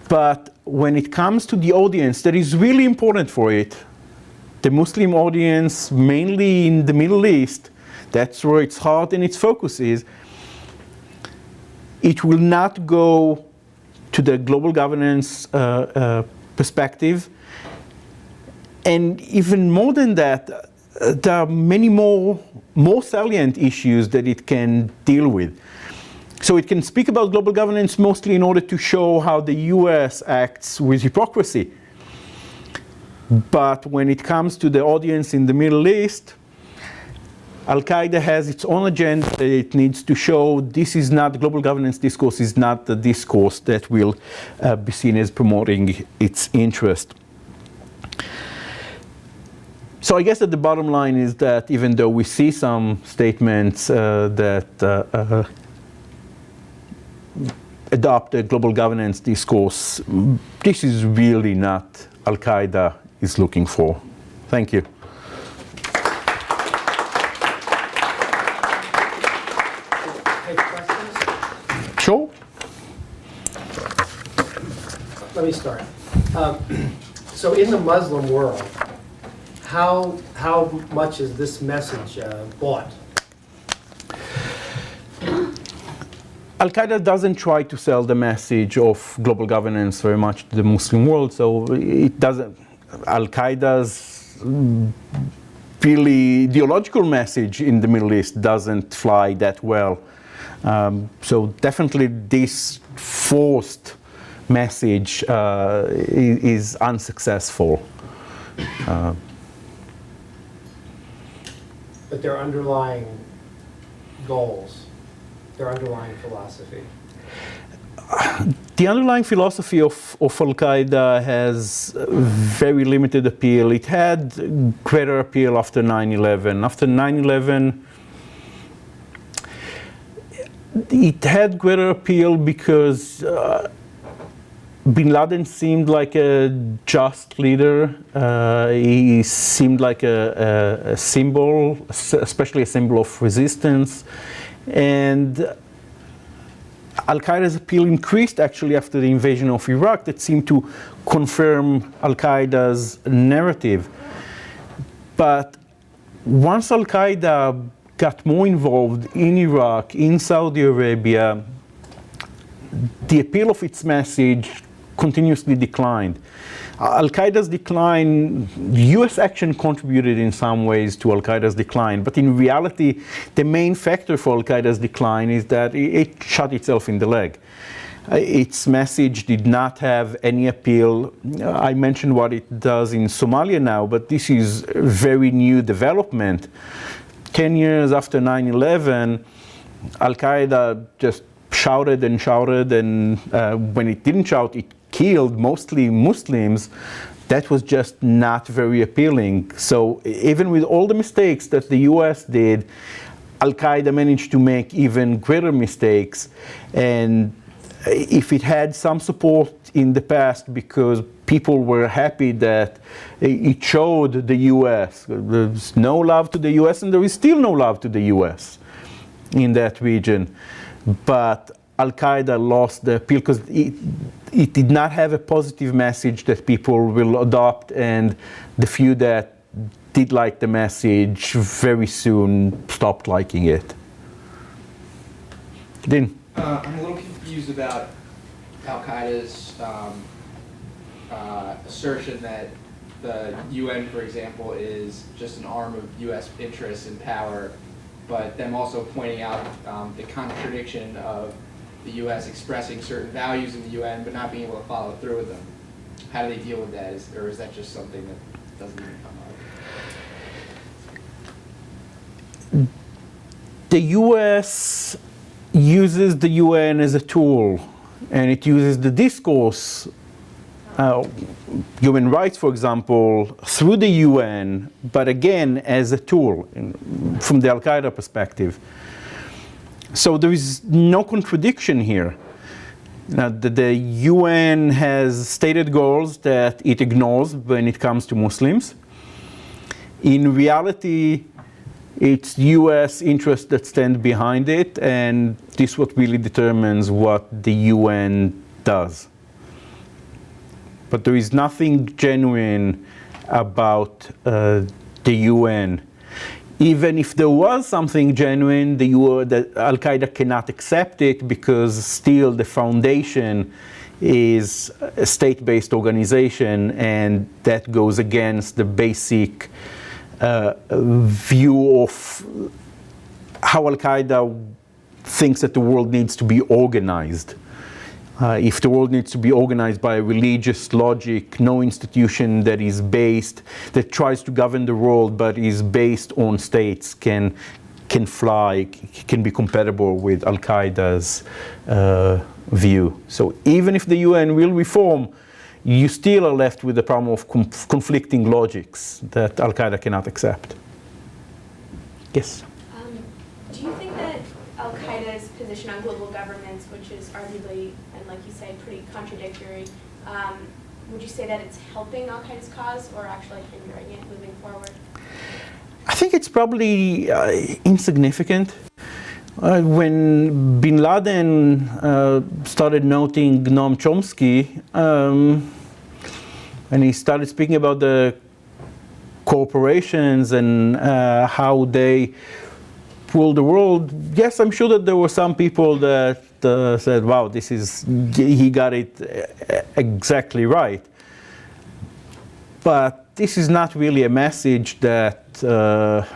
Speaker 2: But when it comes to the audience that is really important for it, the Muslim audience, mainly in the Middle East, that's where its heart and its focus is, it will not go to the global governance perspective. And even more than that, there are many more salient issues that it can deal with. So it can speak about global governance mostly in order to show how the US acts with hypocrisy. But when it comes to the audience in the Middle East, Al-Qaeda has its own agenda. It needs to show this is not, global governance discourse is not the discourse that will be seen as promoting its interest. So I guess that the bottom line is that even though we see some statements that adopt a global governance discourse. This is really not Al-Qaeda is looking for. Thank you.
Speaker 1: Any questions?
Speaker 2: Sure.
Speaker 1: Let me start. So in the Muslim world, how much is this message bought?
Speaker 2: Al-Qaeda doesn't try to sell the message of global governance very much to the Muslim world, so it doesn't. Al-Qaeda's really ideological message in the Middle East doesn't fly that well. So definitely this forced message is unsuccessful.
Speaker 1: But their underlying goals, their underlying philosophy.
Speaker 2: The underlying philosophy of Al-Qaeda has very limited appeal. It had greater appeal after 9/11. After 9/11, it had greater appeal because Bin Laden seemed like a just leader. He seemed like a symbol, especially a symbol of resistance. And Al-Qaeda's appeal increased actually after the invasion of Iraq. That seemed to confirm Al-Qaeda's narrative. But once Al-Qaeda got more involved in Iraq, in Saudi Arabia, the appeal of its message continuously declined. Al-Qaeda's decline, US action contributed in some ways to Al-Qaeda's decline, but in reality, the main factor for Al-Qaeda's decline is that it shot itself in the leg. Its message did not have any appeal. I mentioned what it does in Somalia now, but this is a very new development. 10 years after 9/11, Al-Qaeda just shouted and shouted, and when it didn't shout, it killed mostly Muslims. That was just not very appealing. So even with all the mistakes that the US did, Al-Qaeda managed to make even greater mistakes. And if it had some support in the past because people were happy that it showed the US, there's no love to the US, and there is still no love to the US in that region. But Al-Qaeda lost the appeal because it did not have a positive message that people will adopt, and the few that did like the message very soon stopped liking it. Din?
Speaker 4: I'm a little confused about Al-Qaeda's assertion that the UN, for example, is just an arm of US interests and power, but them also pointing out the contradiction of the U.S. expressing certain values in the UN but not being able to follow through with them. How do they deal with that? Or is that just something that doesn't even come up?
Speaker 2: The U.S. uses the UN as a tool, and it uses the discourse, human rights, for example, through the UN, but again as a tool from the Al-Qaeda perspective. So there is no contradiction here. Now, the UN has stated goals that it ignores when it comes to Muslims. In reality, it's US interests that stand behind it, and this is what really determines what the UN does. But there is nothing genuine about the UN. Even if there was something genuine, the Al-Qaeda cannot accept it because still the foundation is a state-based organization, and that goes against the basic view of how Al-Qaeda thinks that the world needs to be organized. If the world needs to be organized by a religious logic, no institution that tries to govern the world but is based on states can fly, can be compatible with Al-Qaeda's view. So even if the UN will reform, you still are left with the problem of conflicting logics that Al-Qaeda cannot accept. Yes?
Speaker 5: Do you think that Al-Qaeda's position on global governance, which is arguably, and like you say, pretty contradictory. Would you say that it's helping Al-Qaeda's cause or actually hindering it moving forward?
Speaker 2: I think it's probably insignificant. When bin Laden started noting Noam Chomsky, and he started speaking about the corporations and how they rule the world, yes, I'm sure that there were some people that said, wow, he got it exactly right. But this is not really a message that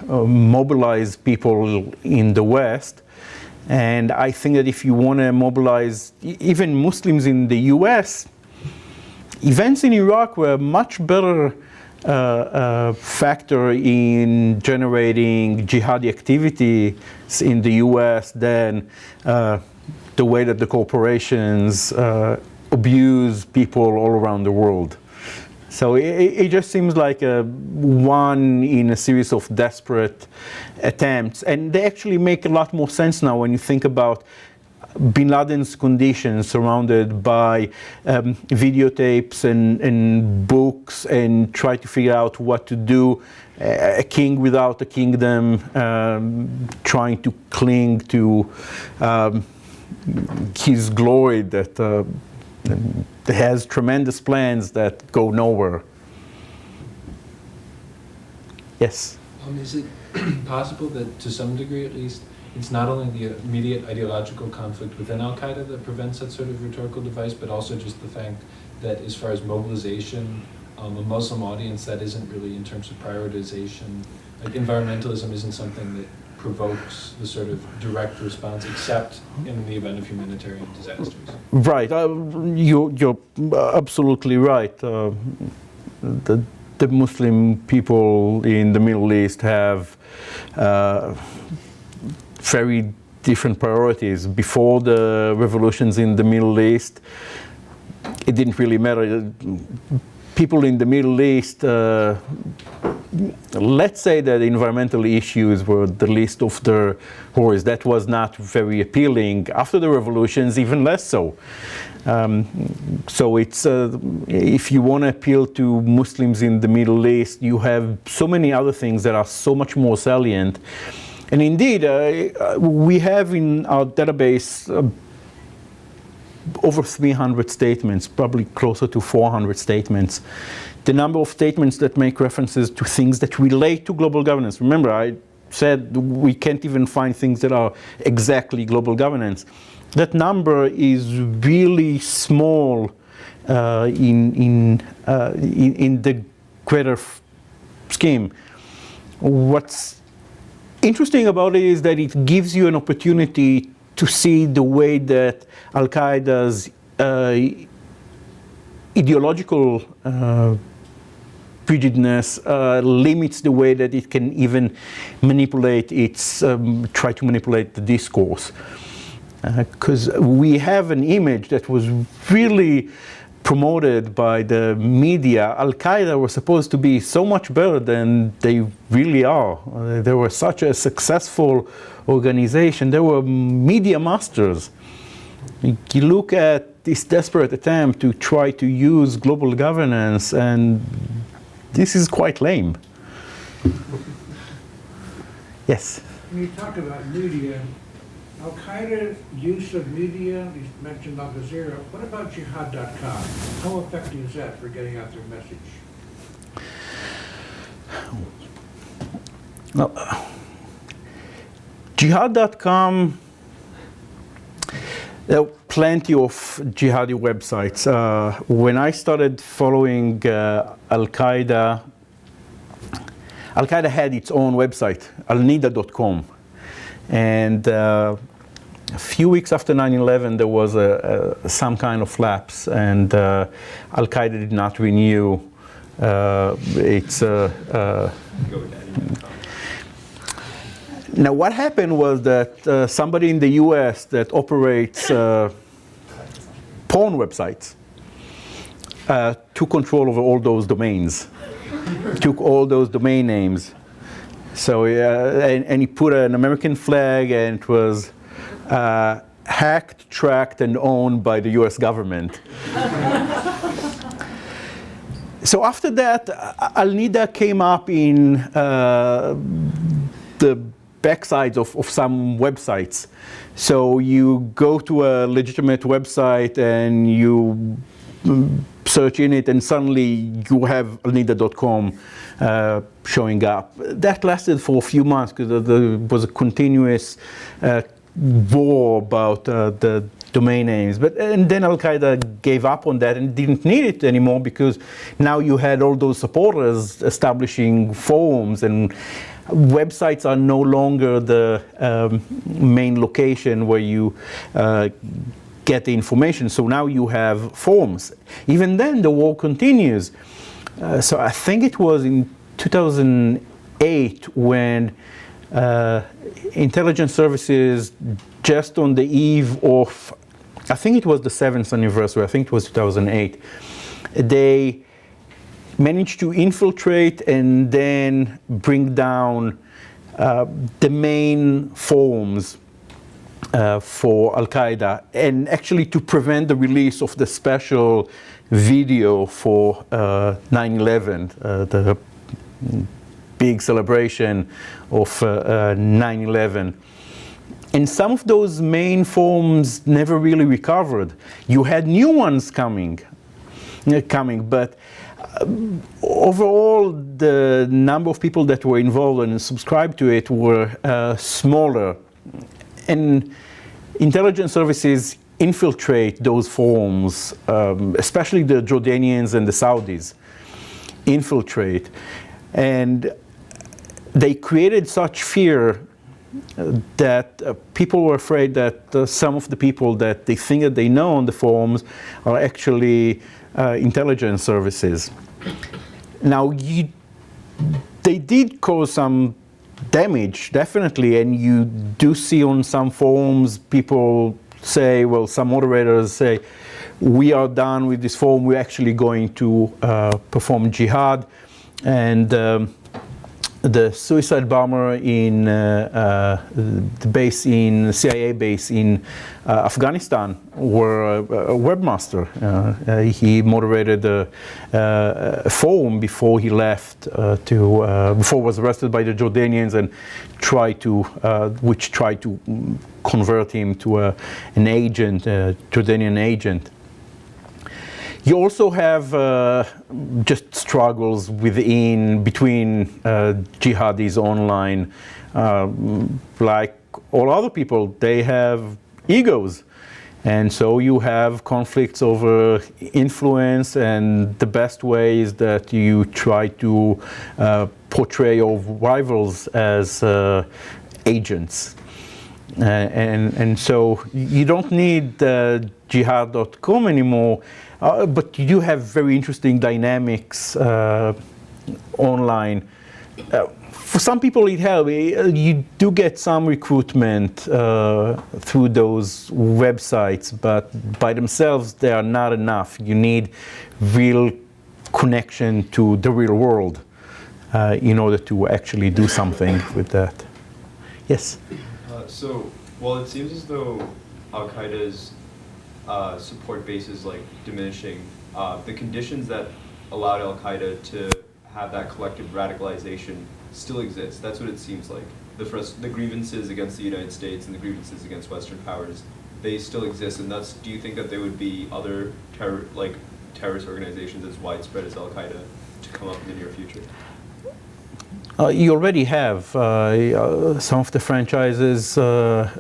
Speaker 2: mobilized people in the West. And I think that if you want to mobilize even Muslims in the US, events in Iraq were a much better factor in generating jihadi activity in the US than the way that the corporations abuse people all around the world. So it just seems like one in a series of desperate attempts. And they actually make a lot more sense now when you think about bin Laden's conditions, surrounded by videotapes and books, and try to figure out what to do. A king without a kingdom, trying to cling to his glory that has tremendous plans that go nowhere. Yes?
Speaker 6: Is it possible that, to some degree at least, it's not only the immediate ideological conflict within Al-Qaeda that prevents that sort of rhetorical device, but also just the fact that as far as mobilization, a Muslim audience, that isn't really in terms of prioritization. Like environmentalism isn't something that provokes the sort of direct response, except in the event of humanitarian disasters.
Speaker 2: Right, you're absolutely right. The Muslim people in the Middle East have very different priorities. Before the revolutions in the Middle East, it didn't really matter. People in the Middle East, let's say that environmental issues were the least of their worries. That was not very appealing. After the revolutions, even less so. So it's if you want to appeal to Muslims in the Middle East, you have so many other things that are so much more salient. And indeed, we have in our database over 300 statements, probably closer to 400 statements. The number of statements that make references to things that relate to global governance. Remember, I said we can't even find things that are exactly global governance. That number is really small in the greater scheme. What's interesting about it is that it gives you an opportunity to see the way that Al-Qaeda's ideological rigidness limits the way that it can even manipulate try to manipulate the discourse. Because we have an image that was really promoted by the media. Al-Qaeda was supposed to be so much better than they really are. They were such a successful organization. They were media masters. You look at this desperate attempt to try to use global governance, and this is quite lame. Yes?
Speaker 7: When you talk about media, Al-Qaeda's use of media, you mentioned Al Jazeera. What about Jihad.com? How effective is that for getting out their message?
Speaker 2: Well, Jihad.com, there are plenty of jihadi websites. When I started following Al-Qaeda, Al-Qaeda had its own website, alnida.com. And a few weeks after 9/11, there was some kind of lapse, and Al-Qaeda did not renew its. Now, what happened was that somebody in the US that operates porn websites took control over all those domains, took all those domain names. So, and he put an American flag, and it was hacked, tracked, and owned by the US government. So after that, Al-Nida came up in the backsides of some websites. So you go to a legitimate website and you search in it, and suddenly you have alnida.com showing up. That lasted for a few months because there was a continuous war about the domain names. And then Al-Qaeda gave up on that and didn't need it anymore, because now you had all those supporters establishing forums, and websites are no longer the main location where you get the information. So now you have forums. Even then, the war continues. So I think it was in 2008 when intelligence services, just on the eve of, I think it was the 7th anniversary, I think it was 2008, they managed to infiltrate and then bring down the main forums for Al-Qaeda, and actually to prevent the release of the special video for 9/11, the big celebration of 9/11. And some of those main forums never really recovered. You had new ones coming, but overall the number of people that were involved and subscribed to it were smaller. And intelligence services infiltrate those forums, especially the Jordanians and the Saudis infiltrate. And they created such fear that people were afraid that some of the people that they think that they know on the forums are actually intelligence services. Now, they did cause some damage, definitely, and you do see on some forums people say, well, some moderators say, we are done with this forum, we're actually going to perform jihad. And the suicide bomber in the base in CIA base in Afghanistan were a webmaster. He moderated a forum before he left before was arrested by the Jordanians, and tried to convert him to an agent, a Jordanian agent. You also have just struggles between jihadis online. Like all other people, they have egos. And so you have conflicts over influence, and the best way is that you try to portray your rivals as agents. And so you don't need jihad.com anymore. But you do have very interesting dynamics online. For some people it helps. You do get some recruitment through those websites, but by themselves they are not enough. You need real connection to the real world in order to actually do something with that. Yes?
Speaker 8: So, while it seems as though Al-Qaeda's support base is like diminishing, the conditions that allowed Al-Qaeda to have that collective radicalization still exist. That's what it seems like. The grievances against the United States and the grievances against Western powers, they still exist. And that's, do you think that there would be other terrorist organizations as widespread as Al-Qaeda to come up in the near future?
Speaker 2: You already have. Some of the franchises are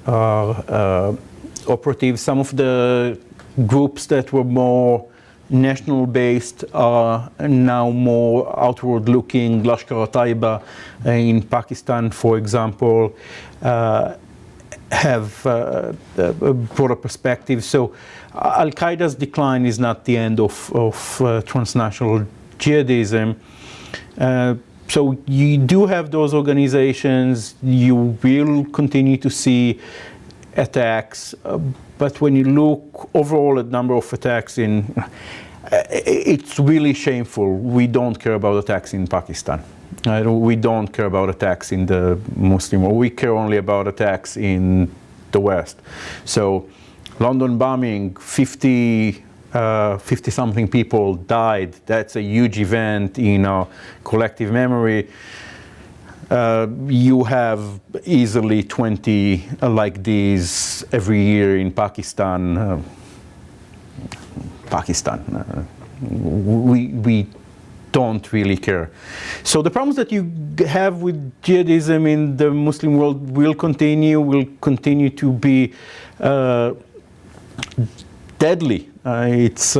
Speaker 2: operative. Some of the groups that were more national-based are now more outward-looking. Lashkar-e-Taiba in Pakistan, for example, have a broader perspective. So Al-Qaeda's decline is not the end of transnational jihadism. So you do have those organizations. You will continue to see attacks, but when you look overall at number of attacks it's really shameful. We don't care about attacks in Pakistan. We don't care about attacks in the Muslim world. We care only about attacks in the West. So London bombing, 50-something people died. That's a huge event in our collective memory. You have easily 20 like these every year in Pakistan. We don't really care. So the problems that you have with jihadism in the Muslim world will continue to be deadly. It's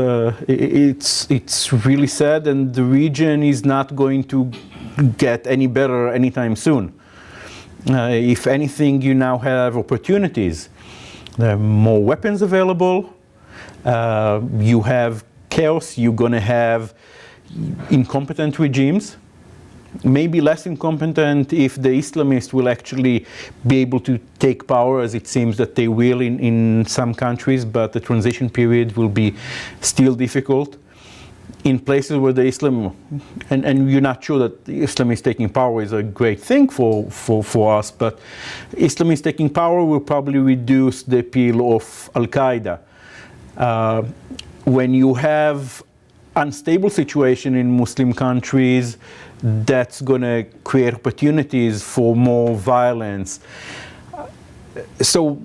Speaker 2: really sad, and the region is not going to get any better anytime soon. If anything, you now have opportunities. There are more weapons available. You have chaos. You're going to have incompetent regimes, maybe less incompetent if the Islamists will actually be able to take power, as it seems that they will in some countries, but the transition period will be still difficult. In places where the Islam, and you're not sure that the Islamists taking power is a great thing for us, but Islamists taking power will probably reduce the appeal of Al-Qaeda. When you have unstable situation in Muslim countries, that's going to create opportunities for more violence. So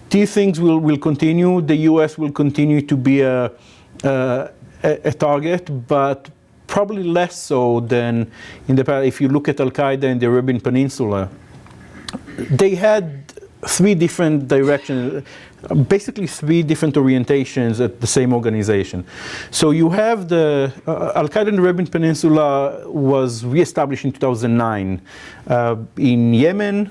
Speaker 2: these things will continue. The US will continue to be a target, but probably less so than in the past. If you look at Al-Qaeda in the Arabian Peninsula, they had three different directions, basically three different orientations at the same organization. So you have the Al-Qaeda in the Arabian Peninsula was reestablished in 2009 in Yemen.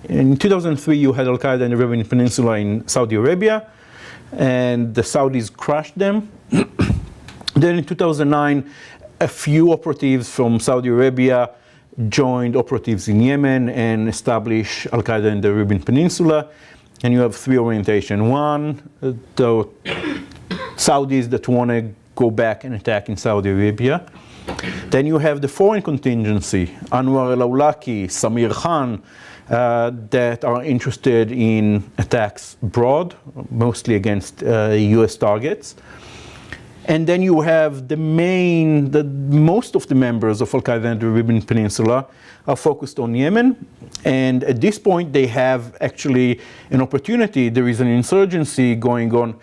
Speaker 2: In 2003 you had Al-Qaeda in the Arabian Peninsula in Saudi Arabia, and the Saudis crushed them. Then in 2009 a few operatives from Saudi Arabia joined operatives in Yemen and established Al-Qaeda in the Arabian Peninsula. And you have three orientations. One, the Saudis that want to go back and attack in Saudi Arabia. Then you have the foreign contingency, Anwar al-Awlaki, Samir Khan, that are interested in attacks abroad, mostly against US targets. And then you have most of the members of Al-Qaeda in the Arabian Peninsula are focused on Yemen. And at this point, they have actually an opportunity. There is an insurgency going on.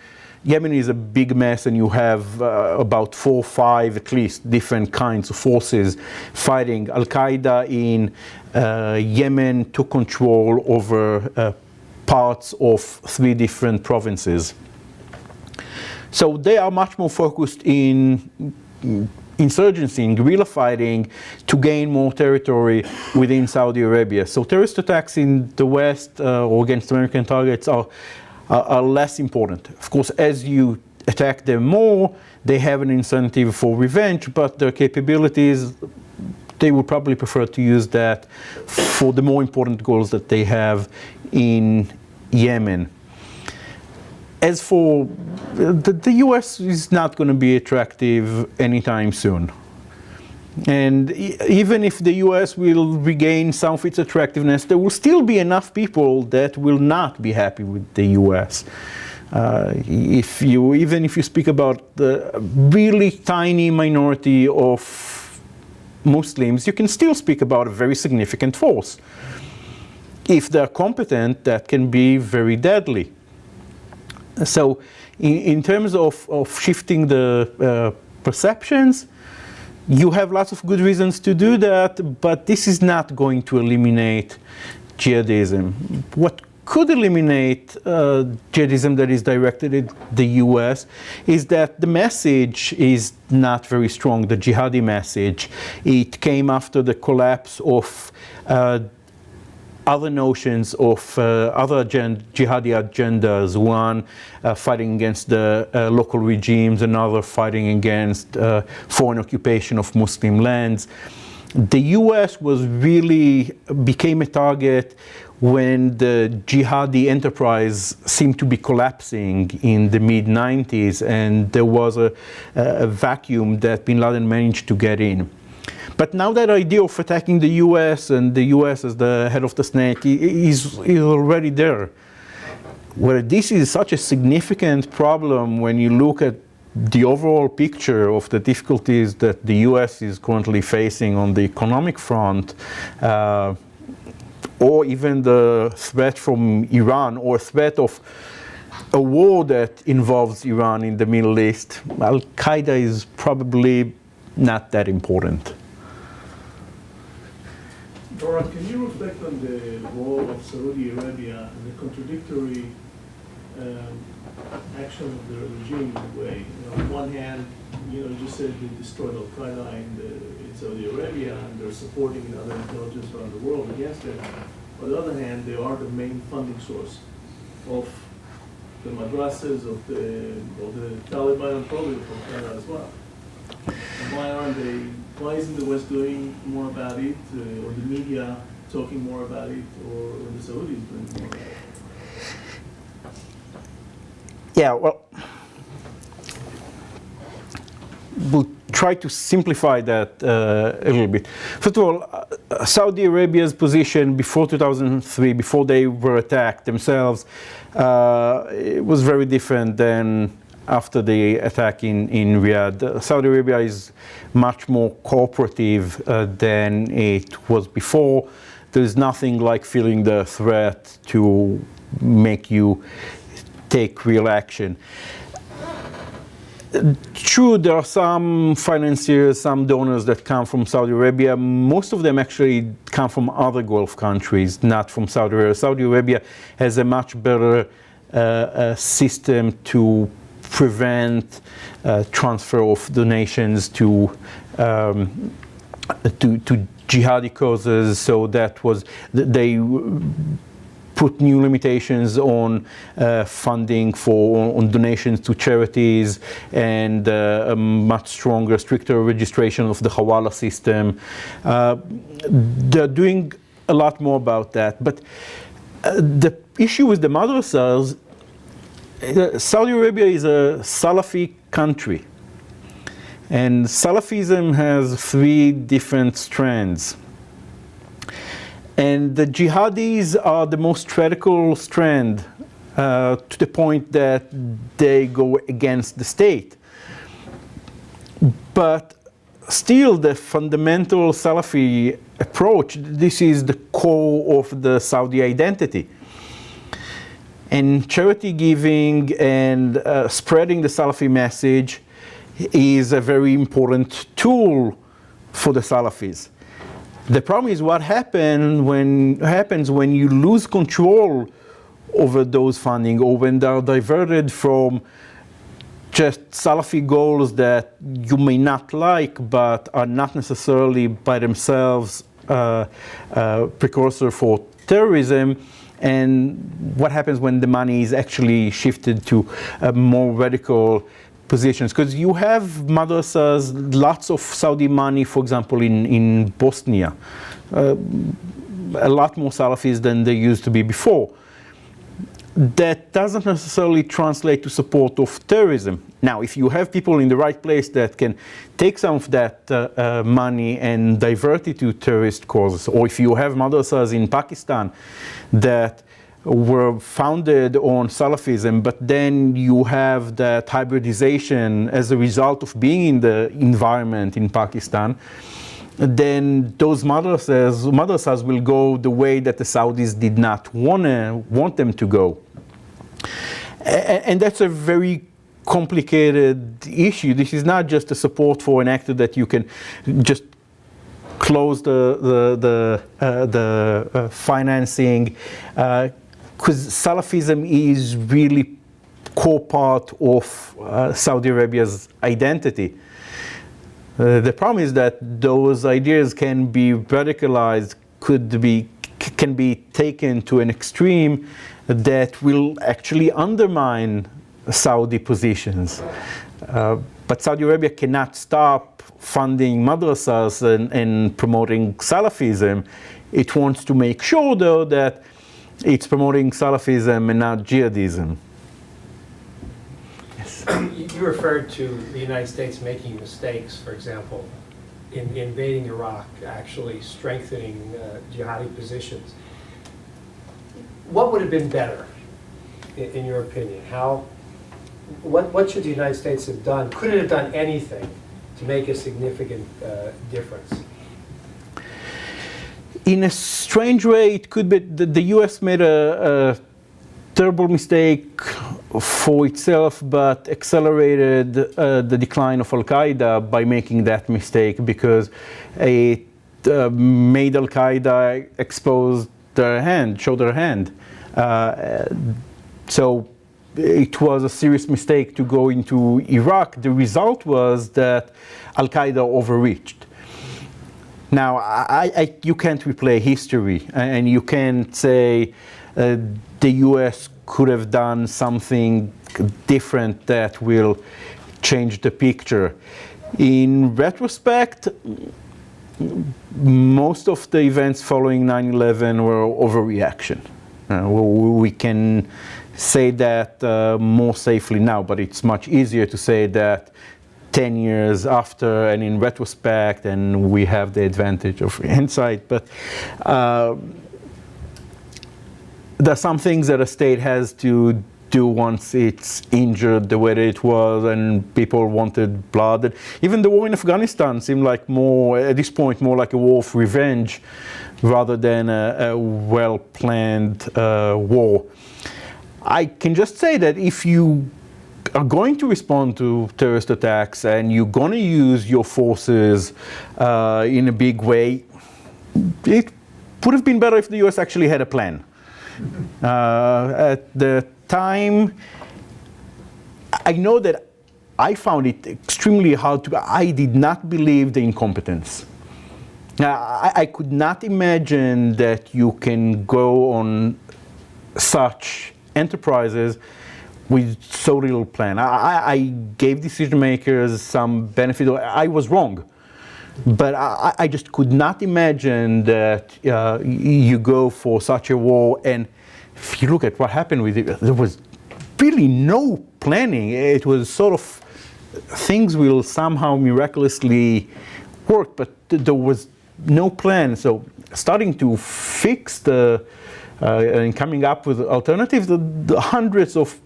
Speaker 2: Yemen is a big mess, and you have about 4 or 5 at least different kinds of forces fighting. Al-Qaeda in Yemen took control over parts of 3 different provinces. So they are much more focused in insurgency, in guerrilla fighting, to gain more territory within Saudi Arabia. So terrorist attacks in the West or against American targets are less important. Of course, as you attack them more, they have an incentive for revenge, but their capabilities, they would probably prefer to use that for the more important goals that they have in Yemen. As for the US is not going to be attractive anytime soon. And even if the US will regain some of its attractiveness, there will still be enough people that will not be happy with the US. Even if you speak about the really tiny minority of Muslims, you can still speak about a very significant force. If they're competent, that can be very deadly. So in terms of shifting the perceptions, you have lots of good reasons to do that, but this is not going to eliminate jihadism. What could eliminate jihadism that is directed at the US is that the message is not very strong, the jihadi message. It came after the collapse of other notions of other jihadi agendas, one fighting against the local regimes, another fighting against foreign occupation of Muslim lands. The US became a target when the jihadi enterprise seemed to be collapsing in the mid-90s, and there was a vacuum that bin Laden managed to get in. But now that idea of attacking the US and the US as the head of the snake is already there. well, this is such a significant problem when you look at the overall picture of the difficulties that the US is currently facing on the economic front, or even the threat from Iran, or threat of a war that involves Iran in the Middle East. Al-Qaeda is probably not that important.
Speaker 3: Barak, can you reflect on the role of Saudi Arabia and the contradictory action of the regime in a way? You know, on one hand, you just said they destroyed Al-Qaeda in Saudi Arabia and they're supporting other intelligence around the world against it. On the other hand, they are the main funding source of the madrasas, of the Taliban, and probably of Al-Qaeda as well. And why isn't the West doing more about it, or the media talking more about it, or the Saudis doing more about it?
Speaker 2: Yeah, well, we'll try to simplify that a little bit. First of all, Saudi Arabia's position before 2003, before they were attacked themselves, it was very different than after the attack in Riyadh. Saudi Arabia is much more cooperative than it was before. There's nothing like feeling the threat to make you take real action. True, there are some financiers, some donors that come from Saudi Arabia. Most of them actually come from other Gulf countries, not from Saudi Arabia. Saudi Arabia has a much better system to prevent transfer of donations to jihadi causes. So that was, they put new limitations on funding on donations to charities, and a much stronger, stricter registration of the Hawala system. They're doing a lot more about that. But the issue with the madrasas, Saudi Arabia is a Salafi country. And Salafism has 3 different strands. And the jihadis are the most radical strand, to the point that they go against the state. But still, the fundamental Salafi approach, this is the core of the Saudi identity. And charity giving and spreading the Salafi message is a very important tool for the Salafis. The problem is what happens when you lose control over those funding, or when they are diverted from just Salafi goals that you may not like, but are not necessarily by themselves precursor for terrorism. And what happens when the money is actually shifted to more radical positions? Because you have madrasas, lots of Saudi money, for example, in Bosnia. A lot more Salafis than there used to be before. That doesn't necessarily translate to support of terrorism. Now, if you have people in the right place that can take some of that money and divert it to terrorist causes, or if you have madrasas in Pakistan that were founded on Salafism, but then you have that hybridization as a result of being in the environment in Pakistan, then those madrasas will go the way that the Saudis did not want them to go. And that's a very complicated issue. This is not just a support for an actor that you can just close the financing, because Salafism is really core part of Saudi Arabia's identity. The problem is that those ideas can be radicalized, can be taken to an extreme that will actually undermine Saudi positions. But Saudi Arabia cannot stop funding madrasas and promoting Salafism. It wants to make sure, though, that it's promoting Salafism and not jihadism. Yes.
Speaker 1: You referred to the United States making mistakes, for example, in invading Iraq, actually strengthening jihadi positions. What would have been better? in your opinion? What should the United States have done? Could it have done anything to make a significant difference?
Speaker 2: In a strange way, it could be that the U.S. made a terrible mistake for itself, but accelerated the decline of Al-Qaeda by making that mistake, because it made Al-Qaeda expose their hand, show their hand. So it was a serious mistake to go into Iraq. The result was that Al-Qaeda overreached. Now, you can't replay history, and you can't say the U.S. could have done something different that will change the picture. In retrospect, most of the events following 9/11 were overreaction. We can say that more safely now, but it's much easier to say that 10 years after and in retrospect, and we have the advantage of hindsight. But there are some things that a state has to do once it's injured the way that it was, and people wanted blood. Even the war in Afghanistan seemed like more, at this point, more like a war of revenge rather than a well-planned war. I can just say that if you are going to respond to terrorist attacks and you're going to use your forces in a big way, it would have been better if the US actually had a plan. At the time, I know that I found it extremely hard to, I did not believe the incompetence. I could not imagine that you can go on such enterprises with so little plan. I gave decision makers some benefit. I was wrong, but I just could not imagine that you go for such a war. And if you look at what happened with it, there was really no planning. It was sort of things will somehow miraculously work, but there was no plan. So starting to fix and coming up with alternatives, the hundreds of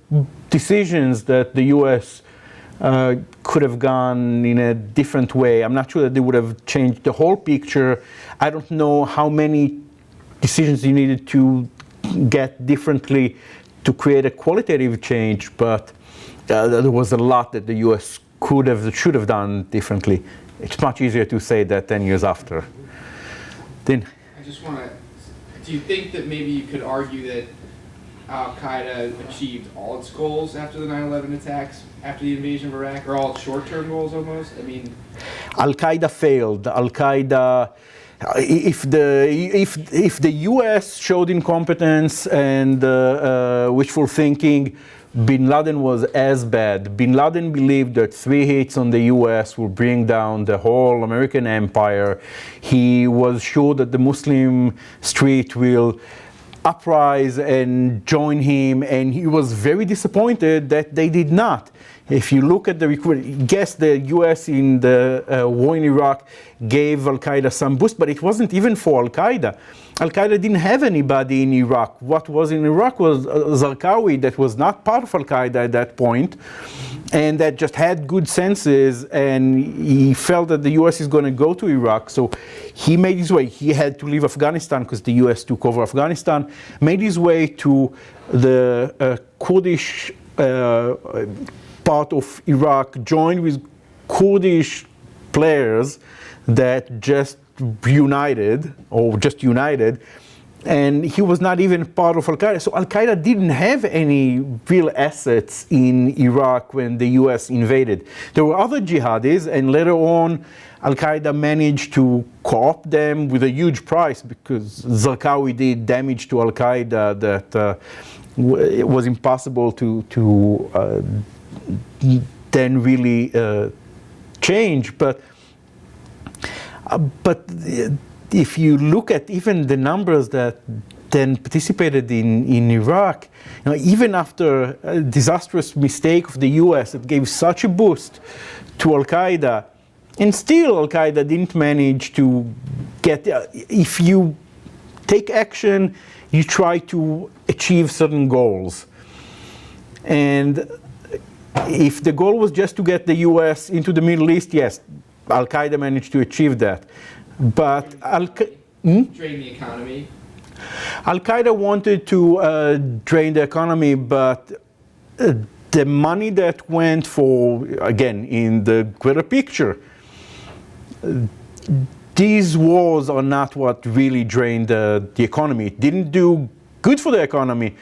Speaker 2: decisions that the US could have gone in a different way. I'm not sure that they would have changed the whole picture. I don't know how many decisions you needed to get differently to create a qualitative change, but there was a lot that the US should have done differently. It's much easier to say that 10 years after. Then
Speaker 4: I just want to, do you think that maybe you could argue that Al-Qaeda achieved all its goals after the 9/11 attacks, after the invasion of Iraq, or all its short-term goals almost? I mean,
Speaker 2: Al-Qaeda failed. Al-Qaeda, if the U.S. showed incompetence and wishful thinking, Bin Laden was as bad. Bin Laden believed that 3 hits on the U.S. will bring down the whole American empire. He was sure that the Muslim street will uprise and join him, and he was very disappointed that they did not. If you look at the yes, the U.S. in the war in Iraq gave Al-Qaeda some boost, but it wasn't even for Al-Qaeda. Al-Qaeda didn't have anybody in Iraq. What was in Iraq was Zarqawi, that was not part of Al-Qaeda at that point, and that just had good senses, and he felt that the U.S. is going to go to Iraq. So he made his way. He had to leave Afghanistan because the U.S. took over Afghanistan, made his way to the Kurdish part of Iraq, joined with Kurdish players that just united, and he was not even part of Al-Qaeda. So Al-Qaeda didn't have any real assets in Iraq when the US invaded. There were other jihadis, and later on Al-Qaeda managed to co-opt them with a huge price, because Zarqawi did damage to Al-Qaeda that it was impossible to then really change. But if you look at even the numbers that then participated in Iraq, even after a disastrous mistake of the US, it gave such a boost to Al-Qaeda, and still Al-Qaeda didn't manage to get, if you take action, you try to achieve certain goals. And if the goal was just to get the US into the Middle East, yes, Al-Qaeda managed to achieve that. But
Speaker 4: Drain the economy.
Speaker 2: Al-Qaeda wanted to drain the economy, but the money that went for, again, in the greater picture, these wars are not what really drained the economy. It didn't do good for the economy,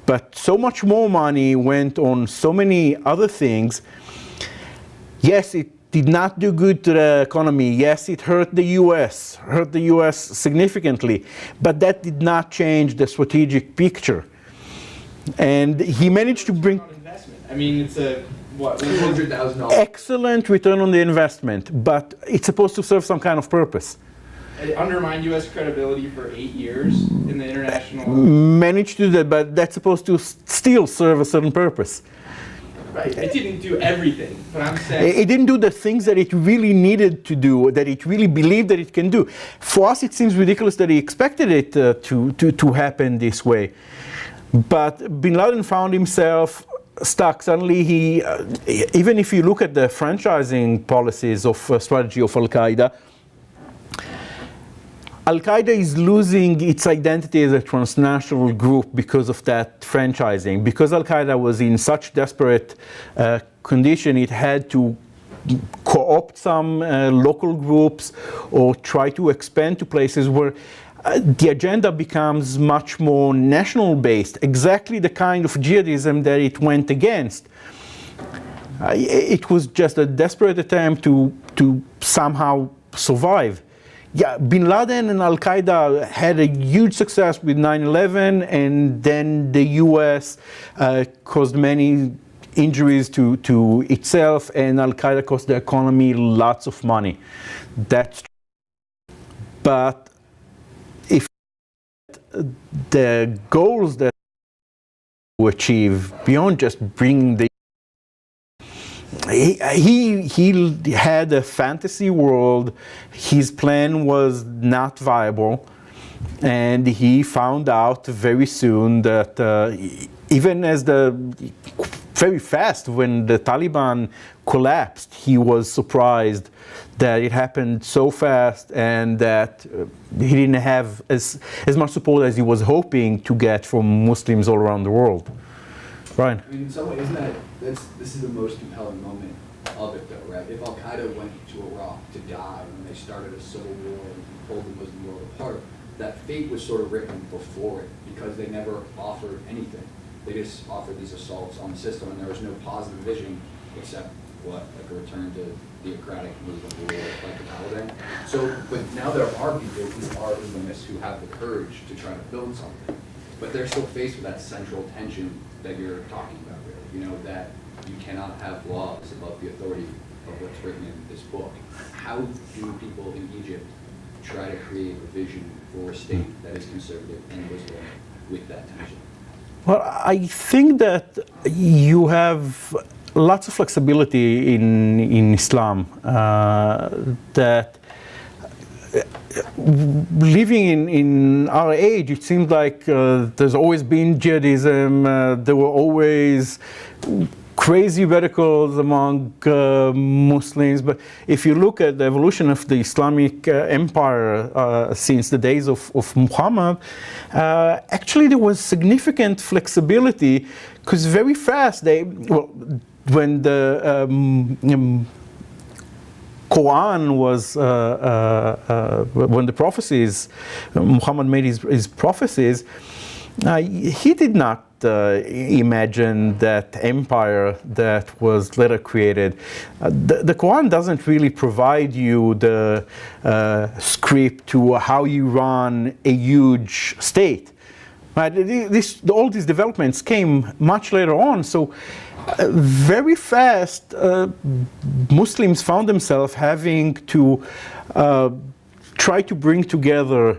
Speaker 2: but so much more money went on so many other things. Yes, it did not do good to the economy. Yes, it hurt the US significantly, but that did not change the strategic picture. And he managed to bring
Speaker 4: I mean, it's a, what, $100,000?
Speaker 2: excellent return on the investment, but it's supposed to serve some kind of purpose.
Speaker 4: It undermined U.S. credibility for 8 years in the international...
Speaker 2: Managed to do that, but that's supposed to still serve a certain purpose.
Speaker 4: Right, it didn't do everything, but I'm saying...
Speaker 2: It didn't do the things that it really needed to do, that it really believed that it can do. For us, it seems ridiculous that he expected it to happen this way. But bin Laden found himself stuck. Suddenly he, even if you look at the franchising policies of strategy of Al-Qaeda, Al-Qaeda is losing its identity as a transnational group because of that franchising. Because Al-Qaeda was in such desperate condition, it had to co-opt some local groups or try to expand to places where the agenda becomes much more national-based, exactly the kind of jihadism that it went against. It was just a desperate attempt to somehow survive. Yeah, bin Laden and Al-Qaeda had a huge success with 9/11, and then the US caused many injuries to itself, and Al-Qaeda cost the economy lots of money. That's true. But if the goals that we achieve beyond just bringing the he had a fantasy world. His plan was not viable, and he found out very soon that even as very fast when the Taliban collapsed, he was surprised that it happened so fast and that he didn't have as much support as he was hoping to get from Muslims all around the world. Brian?
Speaker 9: I mean, in some way, isn't that, this is the most compelling moment of it, though, right? If Al-Qaeda went to Iraq to die when they started a civil war and pulled the Muslim world apart, that fate was sort of written before it because they never offered anything. They just offered these assaults on the system, and there was no positive vision except, what, like a return to theocratic Muslim rule like the Taliban. So, but now there are people who are Islamists who have the courage to try to build something, but they're still faced with that central tension that you're talking about, really. You know, that you cannot have laws above the authority of what's written in this book. How do people in Egypt try to create a vision for a state that is conservative and Muslim with that tension?
Speaker 2: Well, I think that you have lots of flexibility in Islam. That living in our age, it seems like there's always been jihadism. There were always crazy radicals among Muslims. But if you look at the evolution of the Islamic empire since the days of Muhammad, actually there was significant flexibility because very fast when the Quran was, when the prophecies, Muhammad made his prophecies, he did not imagine that empire that was later created. The Quran doesn't really provide you the script to how you run a huge state. Right? All these developments came much later on, so very fast Muslims found themselves having to try to bring together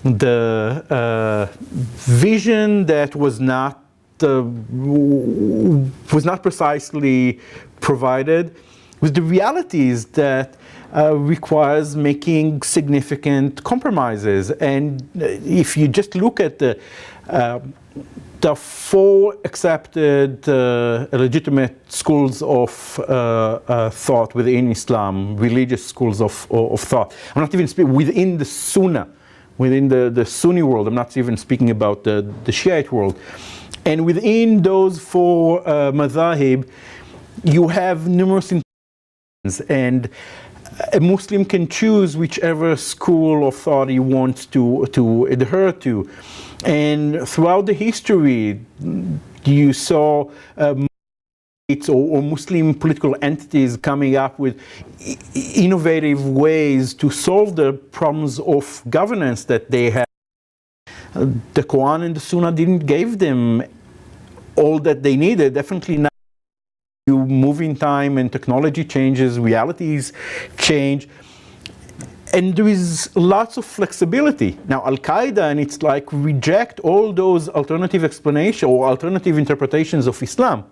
Speaker 2: the vision that was not precisely provided with the realities that requires making significant compromises. And if you just look at the there are 4 accepted legitimate schools of thought within Islam, religious schools of thought. I'm not even speaking within the Sunnah, within the Sunni world. I'm not even speaking about the Shiite world. And within those 4 madhahib, you have numerous interpretations, and a Muslim can choose whichever school of thought he wants to adhere to. And throughout the history, you saw or Muslim political entities coming up with innovative ways to solve the problems of governance that they had. The Quran and the Sunnah didn't give them all that they needed. Definitely not. You move in time and technology changes, realities change. And there is lots of flexibility. Now, Al-Qaeda, and it's like reject all those alternative explanations or alternative interpretations of Islam.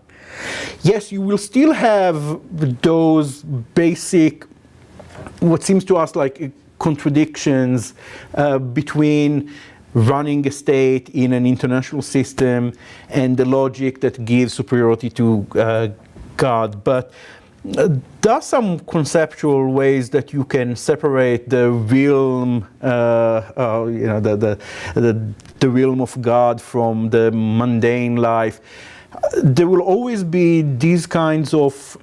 Speaker 2: Yes, you will still have those basic, what seems to us like contradictions between running a state in an international system and the logic that gives superiority to God. But there are some conceptual ways that you can separate the realm, the realm of God from the mundane life. There will always be these kinds of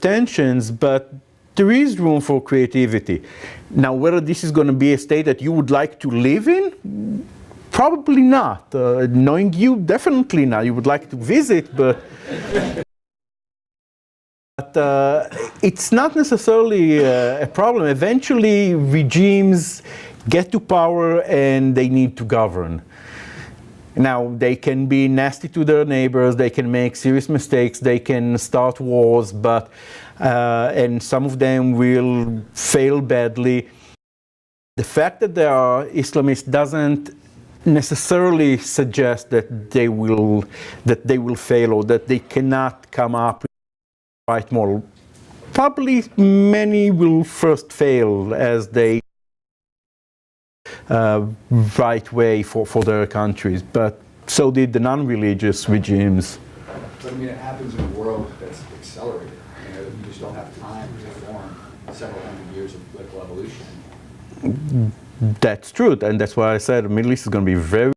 Speaker 2: tensions, but there is room for creativity. Now, whether this is going to be a state that you would like to live in, probably not. Knowing you, definitely not. You would like to visit, but it's not necessarily a problem. Eventually, regimes get to power and they need to govern. Now, they can be nasty to their neighbors, they can make serious mistakes, they can start wars, but and some of them will fail badly. The fact that they are Islamists doesn't necessarily suggest that they will fail or that they cannot come up with the right model. Probably many will first fail as they right way for their countries, but so did the non-religious regimes.
Speaker 9: But I mean, it happens in a world that's accelerated. You know, you just don't have time to form several hundred years of political evolution.
Speaker 2: That's true, and that's why I said the Middle East is going to be very